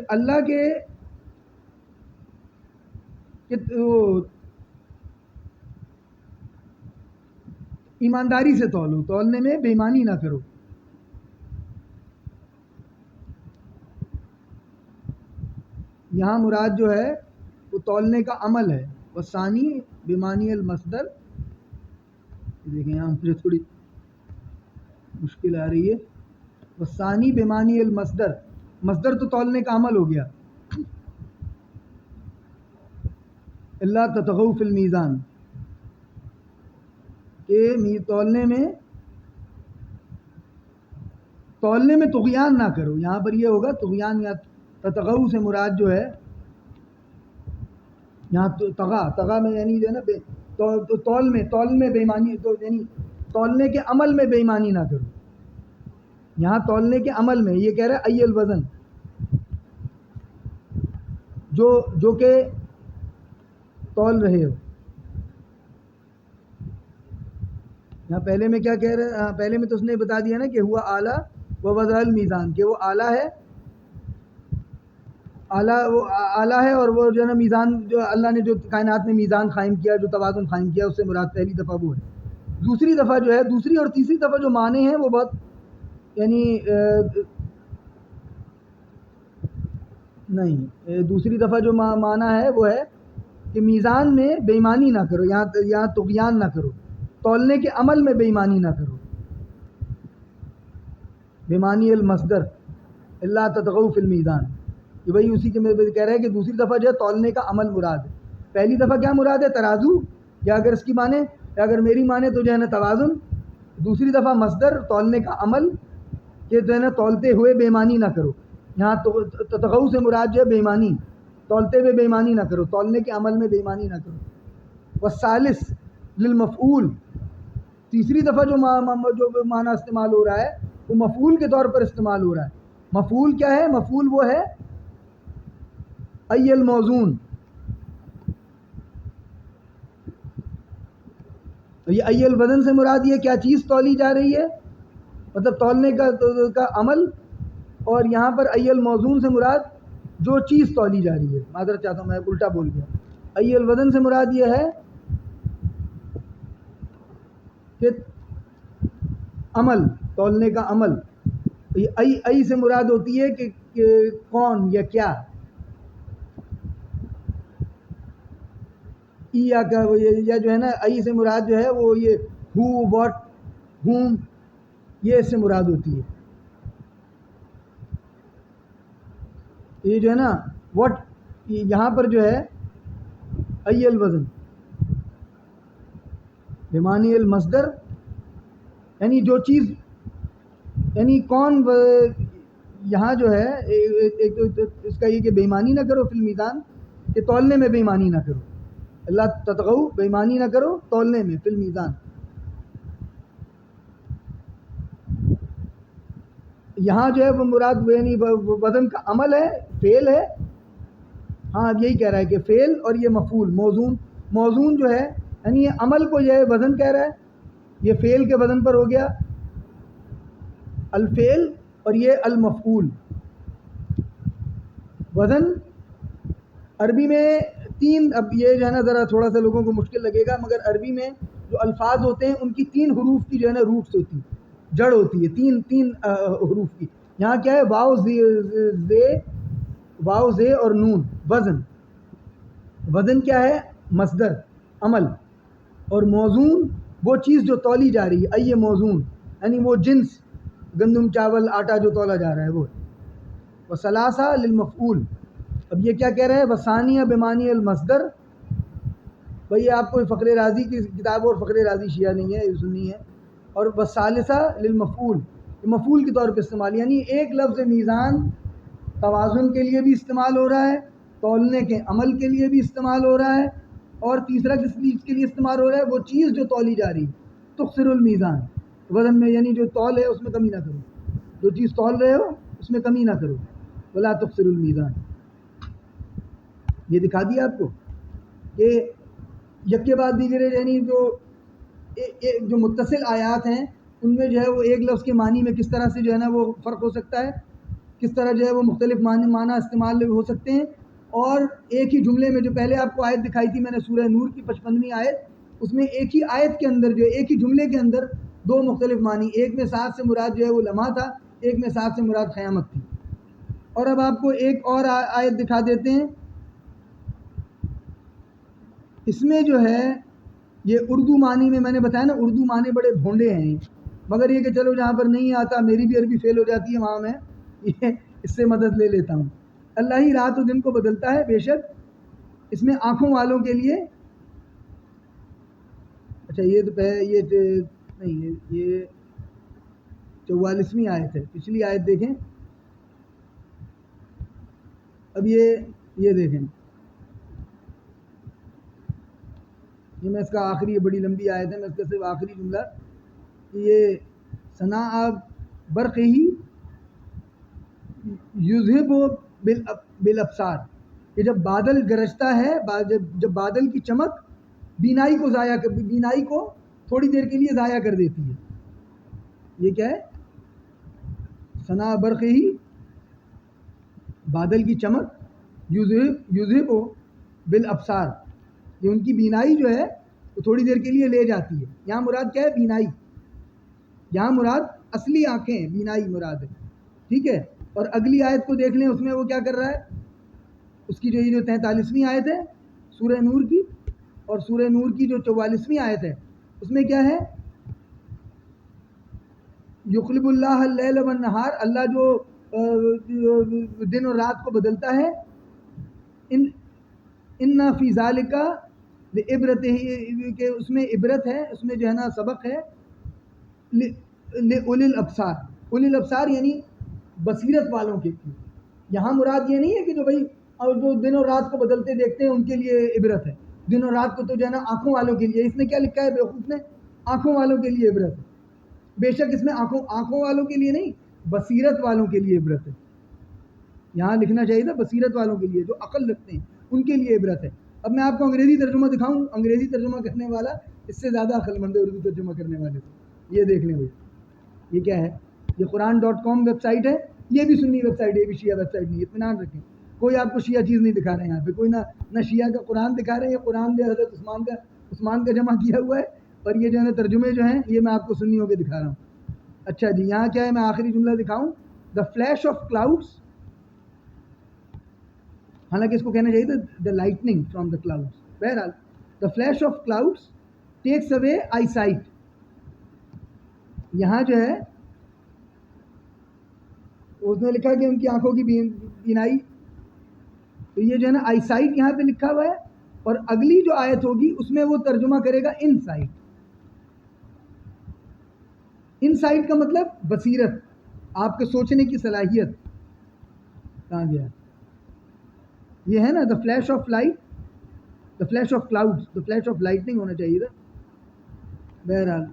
اللہ کے ایمانداری سے تولو, تولنے میں بے ایمانی نہ کرو. یہاں مراد جو ہے وہ تولنے کا عمل ہے. وثانی بمعنی المصدر, دیکھیں یہاں مجھے تھوڑی مشکل آ رہی ہے. وثانی بمعنی المصدر, مصدر تو تولنے کا عمل ہو گیا. اللہ تطغوا فی المیزان, کہ تولنے میں طغیان نہ کرو. یہاں پر یہ ہوگا طغیان, یا تطغوا سے مراد جو ہے یہاں طغا میں یعنی جو ہے نا تول میں بے ایمانی, یعنی تولنے کے عمل میں بے ایمانی نہ کرو. یہاں تولنے کے عمل میں یہ کہہ رہا ہے ای الوزن, جو کہ تول رہے ہو. یہاں پہلے میں کیا کہہ رہے ہیں, پہلے میں تو اس نے بتا دیا نا کہ ہوا اعلیٰ ووضع المیزان, کہ وہ اعلیٰ ہے, وہ اعلیٰ ہے, اور وہ جو ہے نا میزان, جو اللہ نے جو کائنات میں میزان قائم کیا, جو توازن قائم کیا, اس سے مراد پہلی دفعہ وہ ہے. دوسری دفعہ جو ہے, دوسری اور تیسری دفعہ جو معنی ہیں وہ بہت یعنی نہیں، دوسری دفعہ جو معنی ہے وہ ہے کہ میزان میں بے ایمانی نہ کرو، یہاں طغیان نہ کرو، تولنے کے عمل میں بے ایمانی نہ کرو. بیمانی المصدر اللہ تطغوا فی المیزان، یہ وہی اسی کے میں کہہ رہا ہے کہ دوسری دفعہ جو ہے تولنے کا عمل مراد ہے. پہلی دفعہ کیا مراد ہے؟ ترازو، یا اگر اس کی مانے، یا اگر میری مانے تو جو ہے نا توازن. دوسری دفعہ مصدر تولنے کا عمل، کہ جو ہے نا تولتے ہوئے بے ایمانی نہ کرو. یہاں تطغوا سے مراد جو ہے بے ایمانی، تولتے ہوئے بے ایمانی نہ کرو، تولنے کے عمل میں بے ایمانی نہ کرو. والثالث للمفعول، تیسری دفعہ جو معنی استعمال ہو رہا ہے وہ مفعول کے طور پر استعمال ہو رہا ہے. مفعول کیا ہے؟ مفعول وہ ہے ای الموزون. یہ ای الوزن سے مراد یہ کیا چیز تولی جا رہی ہے، مطلب تولنے کا عمل، اور یہاں پر ای الموزون سے مراد جو چیز تولی جا رہی ہے. معذرت چاہتا ہوں میں الٹا بول گیا. ای الوزن سے مراد یہ ہے کہ عمل، تولنے کا عمل. ای سے مراد ہوتی ہے کہ کون یا کیا. یا جو ہے نا ای سے مراد جو ہے وہ یہ ہو، واٹ، ہوم، یہ اس سے مراد ہوتی ہے. یہ جو ہے نا واٹ، یہاں پر جو ہے ای الوزن بیمانی المصدر، یعنی جو چیز، یعنی کون. یہاں جو ہے ایک اس کا یہ کہ بے ایمانی نہ کرو فی المیزان، کہ تولنے میں بے ایمانی نہ کرو. اللہ تطغوا، بے ایمانی نہ کرو تولنے میں، فی المیزان. یہاں جو ہے وہ مراد یعنی وزن کا عمل ہے، فعل ہے. ہاں اب یہی کہہ رہا ہے کہ فعل اور یہ مفعول موزون جو ہے، یعنی یہ عمل کو یہ وزن کہہ رہا ہے، یہ فعل کے وزن پر ہو گیا الفعل، اور یہ المفعول. وزن عربی میں تین، اب یہ جو ہے نا ذرا تھوڑا سا لوگوں کو مشکل لگے گا، مگر عربی میں جو الفاظ ہوتے ہیں ان کی 3 حروف کی جو ہے نا روٹس ہوتی ہیں، جڑ ہوتی ہے تین حروف کی. یہاں کیا ہے؟ واو زے اور نون. وزن کیا ہے؟ مصدر، عمل. اور موزون وہ چیز جو تولی جا رہی ہے، ای موزون یعنی وہ جنس، گندم، چاول، آٹا جو تولا جا رہا ہے وہ. وثلاثہ للمفعول. اب یہ کیا کہہ رہے ہیں؟ وثانیہ بمانی المصدر. بھئی آپ کو فخر رازی کی کتاب، اور فخر رازی شیعہ نہیں ہے، یہ سنی ہے. اور والثالثہ للمفعول، مفعول کے طور پہ استعمال، یعنی ایک لفظ میزان توازن کے لیے بھی استعمال ہو رہا ہے، تولنے کے عمل کے لیے بھی استعمال ہو رہا ہے، اور تیسرا کس چیز کے لیے استعمال ہو رہا ہے؟ وہ چیز جو تولی جا رہی ہے. تخسر المیزان، وزن میں یعنی جو تول ہے اس میں کمی نہ کرو، جو چیز تول رہے ہو اس میں کمی نہ کرو. ولا تخسر المیزان. یہ دکھا دیا آپ کو کہ یک کے بعد دیگر، یعنی جو متصل آیات ہیں ان میں جو ہے وہ ایک لفظ کے معنی میں کس طرح سے جو ہے نا وہ فرق ہو سکتا ہے، کس طرح جو ہے وہ مختلف معنی استعمال ہو سکتے ہیں. اور ایک ہی جملے میں، جو پہلے آپ کو آیت دکھائی تھی میں نے سورہ نور کی 55ویں آیت، اس میں ایک ہی آیت کے اندر جو ہے ایک ہی جملے کے اندر 2 مختلف معنی، ایک میں ساتھ سے مراد جو ہے وہ لمحہ تھا، ایک میں ساتھ سے مراد قیامت تھی. اور اب آپ کو ایک اور آیت دکھا دیتے ہیں. اس میں جو ہے یہ اردو معنی میں نے بتایا نا، اردو معنی بڑے بھونڈے ہیں، مگر یہ کہ چلو جہاں پر نہیں آتا، میری بھی عربی فیل ہو جاتی ہے، وہاں میں اس سے مدد لے لیتا ہوں. اللہ ہی رات و دن کو بدلتا ہے بے شک. اس میں آنکھوں والوں کے لیے، اچھا یہ تو نہیں، یہ 44ویں آیت ہے، پچھلی آیت دیکھیں. اب یہ دیکھیں، یہ میں اس کا آخری، یہ بڑی لمبی آیت ہے، میں اس کا صرف آخری جملہ کہ یہ صنع برق ہی یذہب بالابصار، کہ جب بادل گرجتا ہے، جب بادل کی چمک بینائی کو تھوڑی دیر کے لیے ضائع کر دیتی ہے. یہ کیا ہے؟ صنع برق ہی، بادل کی چمک، یذہب بالابصار، یہ ان کی بینائی جو ہے وہ تھوڑی دیر کے لیے لے جاتی ہے. یہاں مراد کیا ہے؟ بینائی. یہاں مراد اصلی آنکھیں، بینائی مراد ہے. ٹھیک ہے. اور اگلی آیت کو دیکھ لیں، اس میں وہ کیا کر رہا ہے؟ اس کی جو یہ جو 43ویں آیت ہے سورہ نور کی، اور سورہ نور کی جو 44ویں آیت ہے اس میں کیا ہے؟ یقلب اللہ اللیل والنہار، اللہ جو دن اور رات کو بدلتا ہے، ان فی ذالک لعبرت، کہ اس میں عبرت ہے، اس میں جو ہے نا سبق ہے، لأولی الابصار، اولی الابصار یعنی بصیرت والوں کے لیے۔ یہاں مراد یہ نہیں ہے کہ جو بھائی اور جو دن اور رات کو بدلتے دیکھتے ہیں ان کے لیے عبرت ہے، دن اور رات کو تو جو ہے نا آنکھوں والوں کے لیے، اس نے کیا لکھا ہے بیوقوف نے؟ آنکھوں والوں کے لیے عبرت ہے۔ بے شک اس میں آنکھوں والوں کے لیے نہیں، بصیرت والوں کے لیے عبرت ہے۔ یہاں لکھنا چاہیے تھا بصیرت والوں کے لیے، جو عقل رکھتے ہیں ان کے لیے عبرت ہے۔ اب میں آپ کو انگریزی ترجمہ دکھاؤں، انگریزی ترجمہ کرنے والا اس سے زیادہ عقل مند ہے اردو ترجمہ کرنے والے سے۔ یہ دیکھ لیں بھائی، یہ کیا ہے؟ یہ قرآن.com ویب سائٹ ہے، یہ بھی سنی ویب سائٹ ہے، یہ بھی شیعہ ویب سائٹ نہیں، اطمینان رکھیں، کوئی آپ کو شیعہ چیز نہیں دکھا رہے ہیں یہاں پہ، کوئی نہ شیعہ کا قرآن دکھا رہے ہیں، یہ قرآن جو حضرت عثمان کا جمع کیا ہوا ہے، اور یہ جو ہے نا ترجمے جو ہیں یہ میں آپ کو سنی ہو کے دکھا رہا ہوں۔ اچھا جی، یہاں کیا ہے؟ میں آخری جملہ دکھاؤں، دا فلیش آف کلاؤڈس، حالانکہ اس کو کہنا چاہیے تھا the lightning from the clouds, بہرحال the flash of clouds takes away eyesight. یہاں جو ہے اس نے لکھا کہ ان کی آنکھوں کی بینائی، تو یہ جو ہے نا آئی سائٹ یہاں پہ لکھا ہوا ہے، اور اگلی جو آیت ہوگی اس میں وہ ترجمہ کرے گا ان سائٹ۔ ان سائٹ کا مطلب بصیرت، آپ کے سوچنے کی صلاحیت۔ کہاں گیا؟ یہ ہے نا the flash of light, the flash of cloud, the flash of lightning ہونا چاہیے تھا۔ بہرحال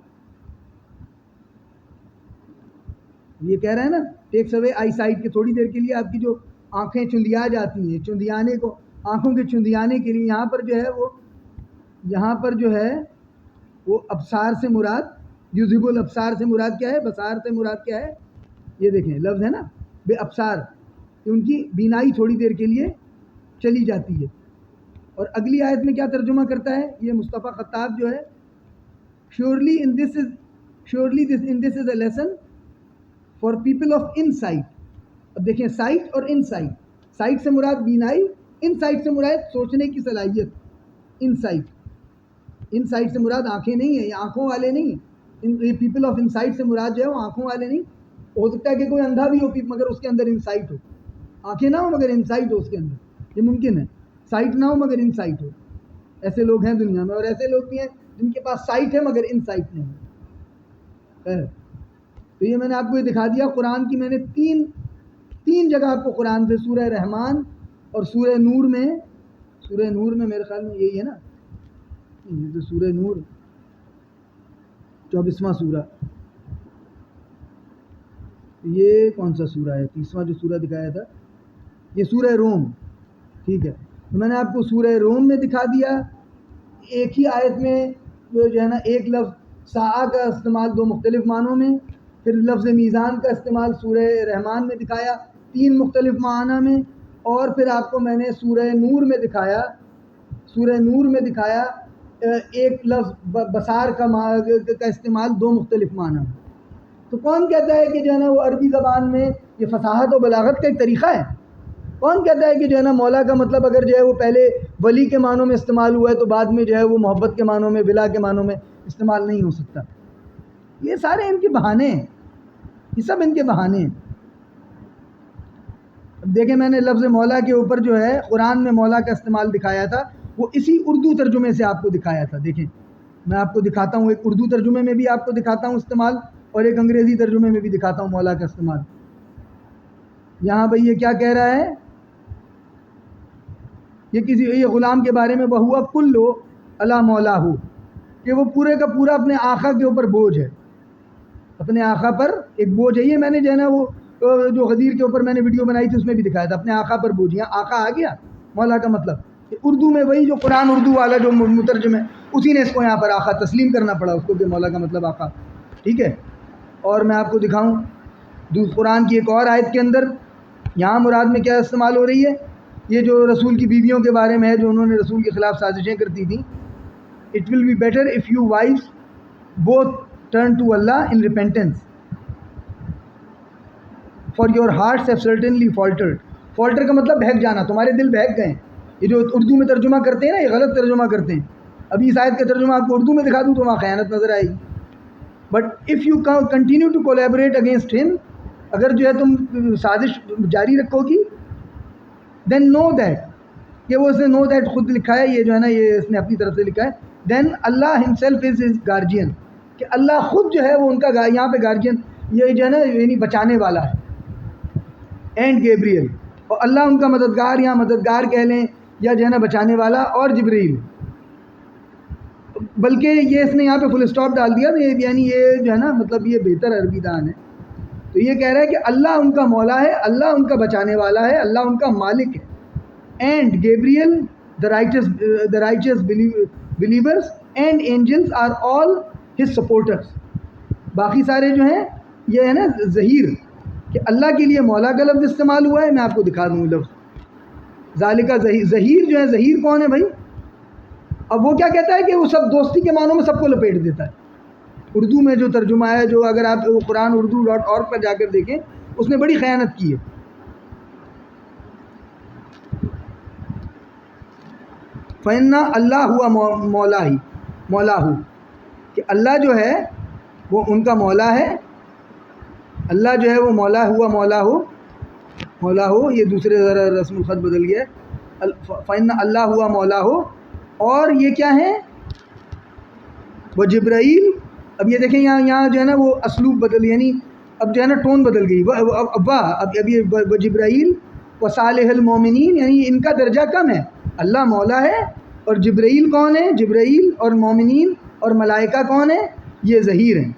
یہ کہہ رہا ہے نا ٹیکس اوے آئی سائٹ، کے تھوڑی دیر کے لیے آپ کی جو آنکھیں چندیا جاتی ہیں، چندیانے کو، آنکھوں کے چندیانے کے لیے، یہاں پر جو ہے وہ، یہاں پر جو ہے وہ ابصار سے مراد، یذہب الابصار سے مراد کیا ہے؟ بصار سے مراد کیا ہے؟ یہ دیکھیں لفظ ہے نا بے ابصار، کہ ان کی بینائی تھوڑی دیر کے لیے چلی جاتی ہے۔ اور اگلی آیت میں کیا ترجمہ کرتا ہے یہ مصطفیٰ خطاب جو ہے؟ surely this is a lesson for people of insight۔ اب دیکھیں سائٹ اور ان سائٹ، سائٹ سے مراد بینائی، ان سائٹ سے مراد سوچنے کی صلاحیت۔ ان سائٹ سے مراد آنکھیں نہیں ہیں، یہ آنکھوں والے نہیں ہیں، پیپل آف انسائٹ سے مراد جو ہے وہ آنکھوں والے نہیں۔ ہو سکتا ہے کہ کوئی اندھا بھی ہو مگر اس کے اندر انسائٹ ہو، آنکھیں نہ ہو مگر انسائٹ ہو اس کے اندر، یہ ممکن ہے۔ سائٹ نہ ہو مگر انسائٹ ہو، ایسے لوگ ہیں دنیا میں، اور ایسے لوگ بھی ہیں جن کے پاس سائٹ ہے مگر انسائٹ نہیں ہے۔ تو یہ میں نے آپ کو یہ دکھا دیا، قرآن کی میں نے تین جگہ آپ کو قرآن سے، سورہ رحمان اور سورہ نور میں میرے خیال میں یہی ہے نا، یہ تو سورہ نور 24واں سورہ، یہ کون سا سورہ ہے؟ 30واں جو سورہ دکھایا تھا یہ سورہ روم، ٹھیک ہے۔ تو میں نے آپ کو سورہ روم میں دکھا دیا، ایک ہی آیت میں جو ہے نا ایک لفظ ساعہ کا استعمال دو مختلف معنوں میں، پھر لفظ میزان کا استعمال سورہ رحمان میں دکھایا 3 مختلف معنی میں، اور پھر آپ کو میں نے سورہ نور میں دکھایا ایک لفظ بصار کا استعمال 2 مختلف معنی میں۔ تو کون کہتا ہے کہ جو ہے نا وہ عربی زبان میں یہ فصاحت و بلاغت کا ایک طریقہ ہے؟ کون کہتا ہے کہ جو ہے نا مولا کا مطلب اگر جو ہے وہ پہلے ولی کے معنوں میں استعمال ہوا ہے تو بعد میں جو ہے وہ محبت کے معنوں میں، ولا کے معنوں میں استعمال نہیں ہو سکتا؟ یہ سارے ان کے بہانے ہیں، یہ سب ان کے بہانے ہیں۔ اب دیکھیں میں نے لفظ مولا کے اوپر جو ہے قرآن میں مولا کا استعمال دکھایا تھا، وہ اسی اردو ترجمے سے آپ کو دکھایا تھا۔ دیکھیں میں آپ کو دکھاتا ہوں، ایک اردو ترجمے میں بھی آپ کو دکھاتا ہوں استعمال، اور ایک انگریزی ترجمے میں بھی دکھاتا ہوں مولا کا استعمال۔ یہاں بھئی یہ کیا کہہ رہا ہے؟ یہ غلام کے بارے میں، بہوا کلو علی مولا ہو، کہ وہ پورے کا پورا اپنے آقا کے اوپر بوجھ ہے، اپنے آقا پر ایک بوجھ ہے۔ یہ میں نے جو ہے نا وہ جو غدیر کے اوپر میں نے ویڈیو بنائی تھی اس میں بھی دکھایا تھا، اپنے آقا پر بوجھ۔ یہاں آقا آ گیا مولا کا مطلب، کہ اردو میں وہی جو قرآن اردو والا جو مترجم ہے اسی نے اس کو یہاں پر آقا تسلیم کرنا پڑا اس کو، کہ مولا کا مطلب آقا، ٹھیک ہے۔ اور میں آپ کو دکھاؤں قرآن کی ایک اور آیت کے اندر یہاں مراد میں کیا استعمال ہو رہی ہے؟ یہ جو رسول کی بیویوں کے بارے میں ہے جو انہوں نے رسول کے خلاف سازشیں کرتی تھیں۔ It will be better if you wives both turn to Allah in repentance, for your hearts have certainly faltered۔ Falter کا مطلب بہک جانا، تمہارے دل بہک گئے ہیں. یہ جو اردو میں ترجمہ کرتے ہیں نا، یہ غلط ترجمہ کرتے ہیں. ابھی اس آیت کا ترجمہ آپ کو اردو میں دکھا دوں تو وہاں خیانت نظر آئے گی. But if you continue to collaborate against ہم، اگر جو ہے تم سازش جاری رکھو گی، دین نو دیٹ، کہ وہ اس نے نو دیٹ خود لکھا ہے، یہ جو ہے نا یہ اس نے اپنی طرف سے لکھا ہے. دین اللہ ہمسیلف از ہز گارجین، کہ اللہ خود جو ہے وہ ان کا یہاں پہ گارجین، یہ جو ہے نا یعنی بچانے والا ہے. اینڈ گیبریل، اور اللہ ان کا مددگار، یا مددگار کہہ لیں یا جو ہے نا بچانے والا، اور جبرائیل. بلکہ یہ اس نے یہاں پہ فل اسٹاپ ڈال دیا، یعنی یہ جو ہے نا مطلب یہ بہتر عربی دان ہے. تو یہ کہہ رہا ہے کہ اللہ ان کا مولا ہے، اللہ ان کا بچانے والا ہے، اللہ ان کا مالک ہے. And Gabriel the righteous believers and angels are all his supporters. باقی سارے جو ہیں یہ ہے نا ظہیر، کہ اللہ کے لیے مولا کا لفظ استعمال ہوا ہے. میں آپ کو دکھا دوں لفظ ذالکہ ظہیر جو ہے، ظہیر کون ہے بھائی؟ اب وہ کیا کہتا ہے کہ وہ سب دوستی کے معنوں میں سب کو لپیٹ دیتا ہے. اردو میں جو ترجمہ ہے، جو اگر آپ قرآن اردو.org پر جا کر دیکھیں، اس نے بڑی خیانت کی ہے. فَإِنَّ اللہ ہوا مولا ہو، کہ اللہ جو ہے وہ ان کا مولا ہے. اللہ جو ہے وہ مولا ہو، یہ دوسرے ذرا رسم الخط بدل گیا ہے. فَإِنَّ اللہ ہوا مولا ہو، اور یہ کیا ہے؟ وہ جبرائیل. اب یہ دیکھیں یہاں جو ہے نا وہ اسلوب بدل، یعنی اب جو ہے نا ٹون بدل گئی. اب یہ جبرائیل و صالح المومنین، یعنی ان کا درجہ کم ہے. اللہ مولا ہے، اور جبرائیل کون ہے؟ جبرائیل اور مومنین اور ملائکہ کون ہے؟ یہ ظہیر ہیں.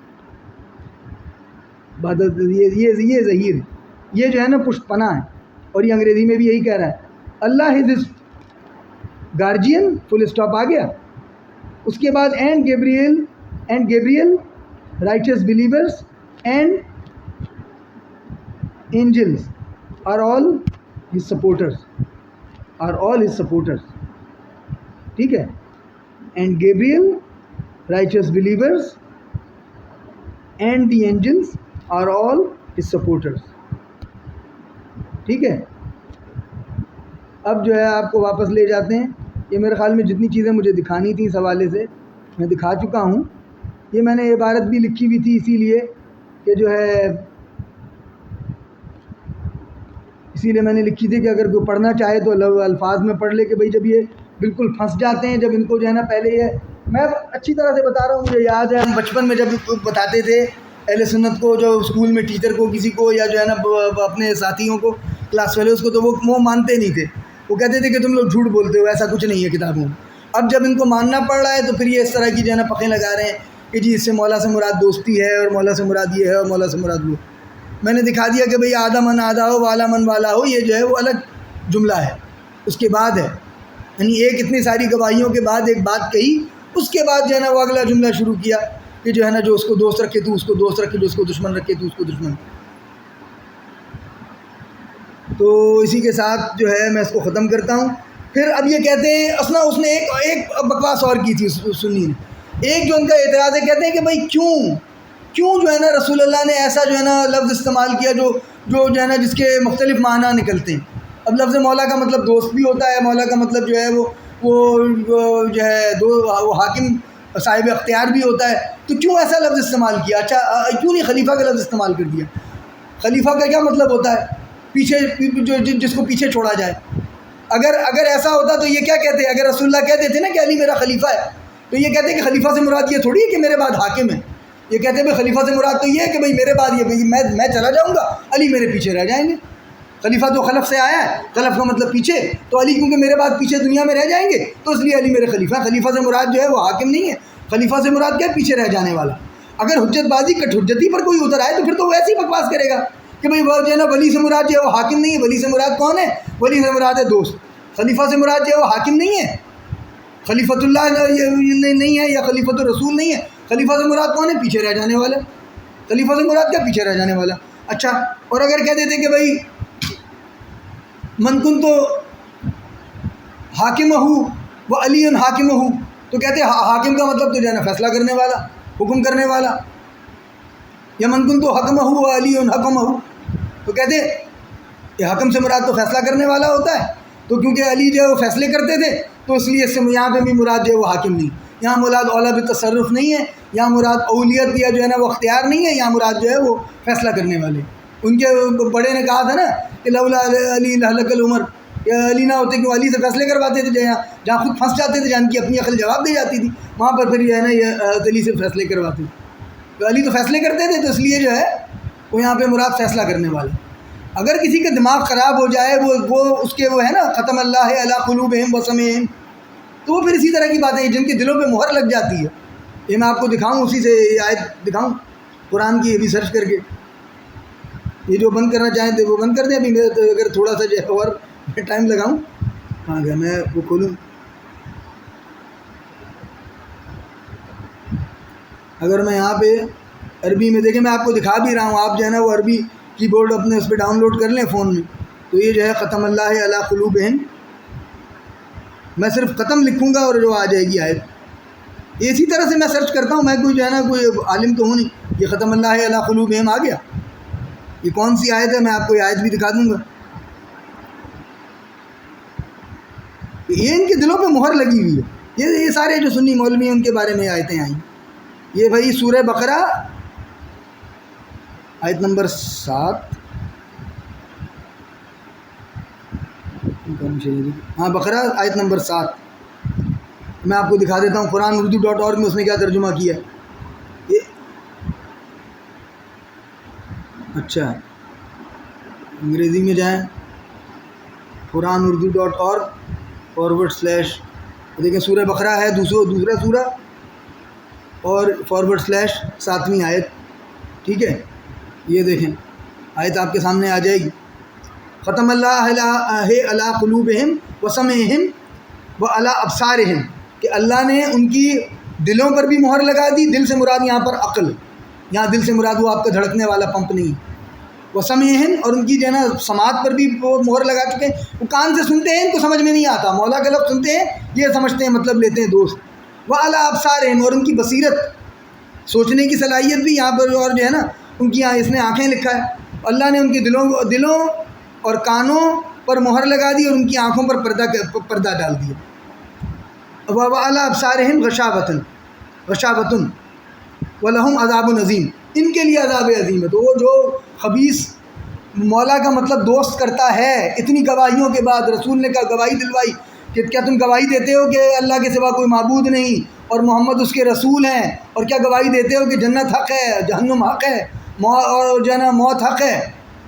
یہ ظہیر، یہ جو ہے نا پشت پناہ ہے. اور یہ انگریزی میں بھی یہی کہہ رہا ہے، اللہ is his guardian, full stop آ گیا. اس کے بعد and Gabriel righteous believers and angels are all his supporters. ٹھیک ہے، and Gabriel righteous believers and the angels are all his supporters. ٹھیک ہے. اب جو ہے آپ کو واپس لے جاتے ہیں. یہ میرے خیال میں جتنی چیزیں مجھے دکھانی تھیں اس حوالے سے میں دکھا چکا ہوں. یہ میں نے عبارت بھی لکھی ہوئی تھی اسی لیے میں نے لکھی تھی کہ اگر کوئی پڑھنا چاہے تو الفاظ میں پڑھ لے، کہ بھائی جب یہ بالکل پھنس جاتے ہیں، جب ان کو جو ہے نا پہلے یہ میں اچھی طرح سے بتا رہا ہوں. مجھے یاد ہے ہم بچپن میں جب بتاتے تھے اہل سنت کو، جو اسکول میں ٹیچر کو کسی کو یا جو ہے نا اپنے ساتھیوں کو، کلاس فیلوز کو، تو وہ مانتے نہیں تھے. وہ کہتے تھے کہ تم لوگ جھوٹ بولتے ہو، ایسا کچھ نہیں ہے کتابوں میں. اب جب ان کو ماننا پڑ رہا ہے تو پھر یہ اس طرح کی جو ہے نا پکیں لگا رہے ہیں کہ جی اس سے مولا سے مراد دوستی ہے، اور مولا سے مراد یہ ہے، اور مولا سے مراد وہ. میں نے دکھا دیا کہ بھئی آدھا من آدھا ہو، والا من والا ہو، یہ جو ہے وہ الگ جملہ ہے. اس کے بعد ہے، یعنی ایک اتنی ساری گواہیوں کے بعد ایک بات کہی، اس کے بعد جو ہے نا وہ اگلا جملہ شروع کیا کہ جو ہے نا جو اس کو دوست رکھے تو اس کو دوست رکھے، جو اس کو دشمن رکھے تو اس کو دشمن. تو اسی کے ساتھ جو ہے میں اس کو ختم کرتا ہوں. پھر اب یہ کہتے ہیں اصلا اس نے ایک بکواس اور کی تھی سنی نے. ایک جو ان کا اعتراض ہے، کہتے ہیں کہ بھائی کیوں جو ہے نا رسول اللہ نے ایسا جو ہے نا لفظ استعمال کیا جو ہے نا جس کے مختلف معنی نکلتے ہیں. اب لفظ مولا کا مطلب دوست بھی ہوتا ہے، مولا کا مطلب جو ہے وہ جو ہے وہ حاکم صاحب اختیار بھی ہوتا ہے. تو کیوں ایسا لفظ استعمال کیا؟ اچھا کیوں نہیں خلیفہ کا لفظ استعمال کر دیا؟ خلیفہ کا کیا مطلب ہوتا ہے؟ پیچھے جس کو پیچھے چھوڑا جائے. اگر ایسا ہوتا تو یہ کیا کہتے ہیں؟ اگر رسول اللہ کہتے تھے نا کہ علی میرا خلیفہ ہے، تو یہ کہتے ہیں کہ خلیفہ سے مراد یہ تھوڑی ہے کہ میرے بعد حاکم ہے. یہ کہتے ہیں بھائی خلیفہ سے مراد تو یہ ہے کہ بھائی میرے بعد یہ میں چلا جاؤں گا، علی میرے پیچھے رہ جائیں گے. خلیفہ تو خلف سے آیا ہے، خلف کا مطلب پیچھے، تو علی کیونکہ میرے بعد پیچھے دنیا میں رہ جائیں گے تو اس لیے علی میرے خلیفہ. خلیفہ سے مراد جو ہے وہ حاکم نہیں ہے، خلیفہ سے مراد کیا ہے؟ پیچھے رہ جانے والا. اگر حجت بازی کٹ حجتی پر کوئی اتر آئے تو پھر تو وہ ایسی بکواس کرے گا کہ بھائی وہ جو ہے نا ولی سے مراد جو ہے وہ حاکم نہیں ہے. ولی سے مراد کون ہے؟ ولی سے مراد ہے دوست. خلیفہ سے مراد جو ہے وہ حاکم نہیں ہے، خلیفۃ اللہ نہیں ہے، یا خلیفۃ الرسول نہیں ہے. خلیفہ سے مراد کون ہے؟ پیچھے رہ جانے والا. خلیفہ سے مراد کیا؟ پیچھے رہ جانے والا. اچھا، اور اگر کہہ دیتے کہ بھائی من کن تو حاکم ہوں وہ علی حاکم ہوں، تو کہتے حاکم کا مطلب تو جو ہے نا فیصلہ کرنے والا، حکم کرنے والا. یا من کن تو حکم ہوں وہ علی حکم ہوں، تو کہتے یہ حکم سے مراد تو فیصلہ کرنے والا ہوتا ہے، تو کیونکہ علی جو ہے وہ فیصلے کرتے تھے تو اس لیے اس سے یہاں پہ بھی مراد جو ہے وہ حاکم نہیں، یہاں مراد اولا بالتصرف نہیں ہے، یہاں مراد اولیت یا جو ہے نا وہ اختیار نہیں ہے، یہاں مراد جو ہے وہ فیصلہ کرنے والے۔ ان کے بڑے نے کہا تھا نا کہ لولا علی لہلک العمر، یا علی نہ ہوتے کہ وہ علی سے فیصلے کرواتے تھے، جہاں خود پھنس جاتے تھے، جہاں ان کی اپنی عقل جواب دے جاتی تھی، وہاں پر پھر جو ہے نا یہ علی سے فیصلے کرواتے تھے، تو علی تو فیصلے کرتے تھے، تو اس لیے جو ہے وہ یہاں پہ مراد فیصلہ کرنے والے۔ اگر کسی کا دماغ خراب ہو جائے، وہ اس کے وہ ہے نا ختم اللہ علی قلوبہم وسمعہم، تو وہ پھر اسی طرح کی باتیں ہیں جن کے دلوں پہ مہر لگ جاتی ہے۔ یہ میں آپ کو دکھاؤں، اسی سے یہ آیت دکھاؤں قرآن کی، یہ بھی سرچ کر کے، یہ جو بند کرنا چاہیں تو وہ بند کر دیں ابھی، میں تو اگر تھوڑا سا جو ہے اور ٹائم لگاؤں، ہاں گیا میں وہ کھولوں، اگر میں یہاں پہ عربی میں دیکھیں، میں آپ کو دکھا بھی رہا ہوں، آپ جو ہے نا وہ عربی کی بورڈ اپنے اس پہ ڈاؤن لوڈ کر لیں فون میں، تو یہ جو ہے ختم اللہ علی قلوبہم، میں صرف ختم لکھوں گا اور جو آ جائے گی آیت، اسی طرح سے میں سرچ کرتا ہوں، میں کوئی جو ہے نا کوئی عالم تو ہوں نہیں، یہ ختم اللہ علی قلوبہم آ گیا، یہ کون سی آیت ہے، میں آپ کو یہ آیت بھی دکھا دوں گا، یہ ان کے دلوں پہ مہر لگی ہوئی ہے، یہ سارے جو سنی مولوی ہیں ان کے بارے میں آیتیں آئیں، یہ بھائی سورہ بقرہ آیت نمبر 7، ہاں بقرہ آیت نمبر 7، میں آپ کو دکھا دیتا ہوں، قرآن اردو.org میں اس نے کیا ترجمہ کیا ہے، اچھا انگریزی میں جائیں قرآن اردو.org / دیکھیں سورہ بقرہ ہے دوسرا سورہ اور / 7ویں آیت، ٹھیک ہے، یہ دیکھیں آیت آپ کے سامنے آ جائے گی، ختم اللہ علی قلوبہم وسمعہم وعلی ابصارہم، کہ اللہ نے ان کی دلوں پر بھی مہر لگا دی، دل سے مراد یہاں پر عقل، یہاں دل سے مراد وہ آپ کا دھڑکنے والا پمپ نہیں، وسمعہم، اور ان کی جو ہے نا سماعت پر بھی وہ مہر لگا چکے ہیں، وہ کان سے سنتے ہیں، ان کو سمجھ میں نہیں آتا، مولا کا لفظ سنتے ہیں یہ سمجھتے ہیں مطلب لیتے ہیں دوست، وعلی ابصارہم، اور ان کی بصیرت، سوچنے کی صلاحیت بھی یہاں پر، اور جو ہے نا ان کی اس نے آنکھیں لکھا ہے، اللہ نے ان کے دلوں اور کانوں پر مہر لگا دی اور ان کی آنکھوں پر پردہ ڈال دیا، وعلی ابصارہم غشاوۃ ولہم عذاب عظیم، ان کے لیے عذاب عظیم ہے۔ تو وہ جو خبیث مولا کا مطلب دوست کرتا ہے، اتنی گواہیوں کے بعد رسول نے کہا گواہی دلوائی کہ کیا تم گواہی دیتے ہو کہ اللہ کے سوا کوئی معبود نہیں اور محمد اس کے رسول ہیں، اور کیا گواہی دیتے ہو کہ جنت حق ہے، جہنم حق ہے، اور جو ہے نا موت حق ہے،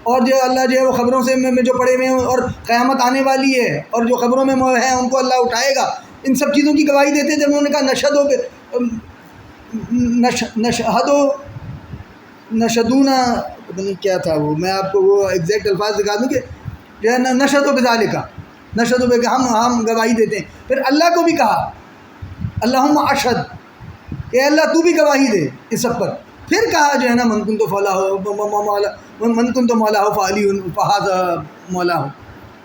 اور جو اللہ جو ہے وہ خبروں سے میں جو پڑھے ہوئے ہیں، اور قیامت آنے والی ہے، اور جو خبروں میں ہیں ان کو اللہ اٹھائے گا، ان سب چیزوں کی گواہی دیتے ہیں۔ جب انہوں نے کہا نشدونا، پتہ نہیں کیا تھا وہ، میں آپ کو وہ ایگزیکٹ الفاظ دکھا دوں کہ جو ہے نشد و بذالکا، نشد و کہ ہم گواہی دیتے ہیں۔ پھر اللہ کو بھی کہا اللہم اشہد، کہ اللہ تو بھی گواہی دے اس سب پر۔ پھر کہا جو ہے نا من کنت مولا ہو فعلی فہذا مولا ہو،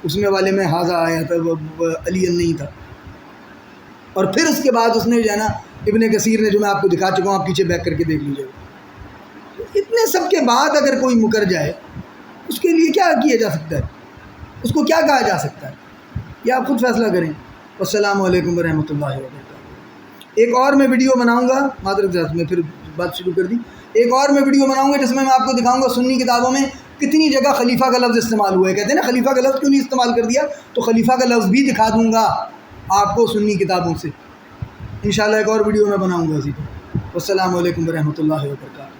اس میں والے میں حاضہ آیا تھا، علی نہیں تھا۔ اور پھر اس کے بعد اس نے جو ہے نا ابن کثیر نے، جو میں آپ کو دکھا چکا ہوں، آپ پیچھے بیک کر کے دیکھ لیجیے، اتنے سب کے بعد اگر کوئی مکر جائے اس کے لیے کیا کیا جا سکتا ہے، اس کو کیا کہا جا سکتا ہے، یہ آپ خود فیصلہ کریں۔ السلام علیکم ورحمۃ اللہ وبرکاتہ۔ ایک اور میں ویڈیو بناؤں گا، معذرت میں پھر بات شروع کر دی، ایک اور میں ویڈیو بناؤں گا جس میں آپ کو دکھاؤں گا سنی کتابوں میں کتنی جگہ خلیفہ کا لفظ استعمال ہوا ہے، کہتے ہیں نا خلیفہ کا لفظ کیوں نہیں استعمال کر دیا، تو خلیفہ کا لفظ بھی دکھا دوں گا آپ کو سنی کتابوں سے، انشاءاللہ ایک اور ویڈیو میں بناؤں گا اسی پر۔ السلام علیکم ورحمۃ اللہ وبرکاتہ۔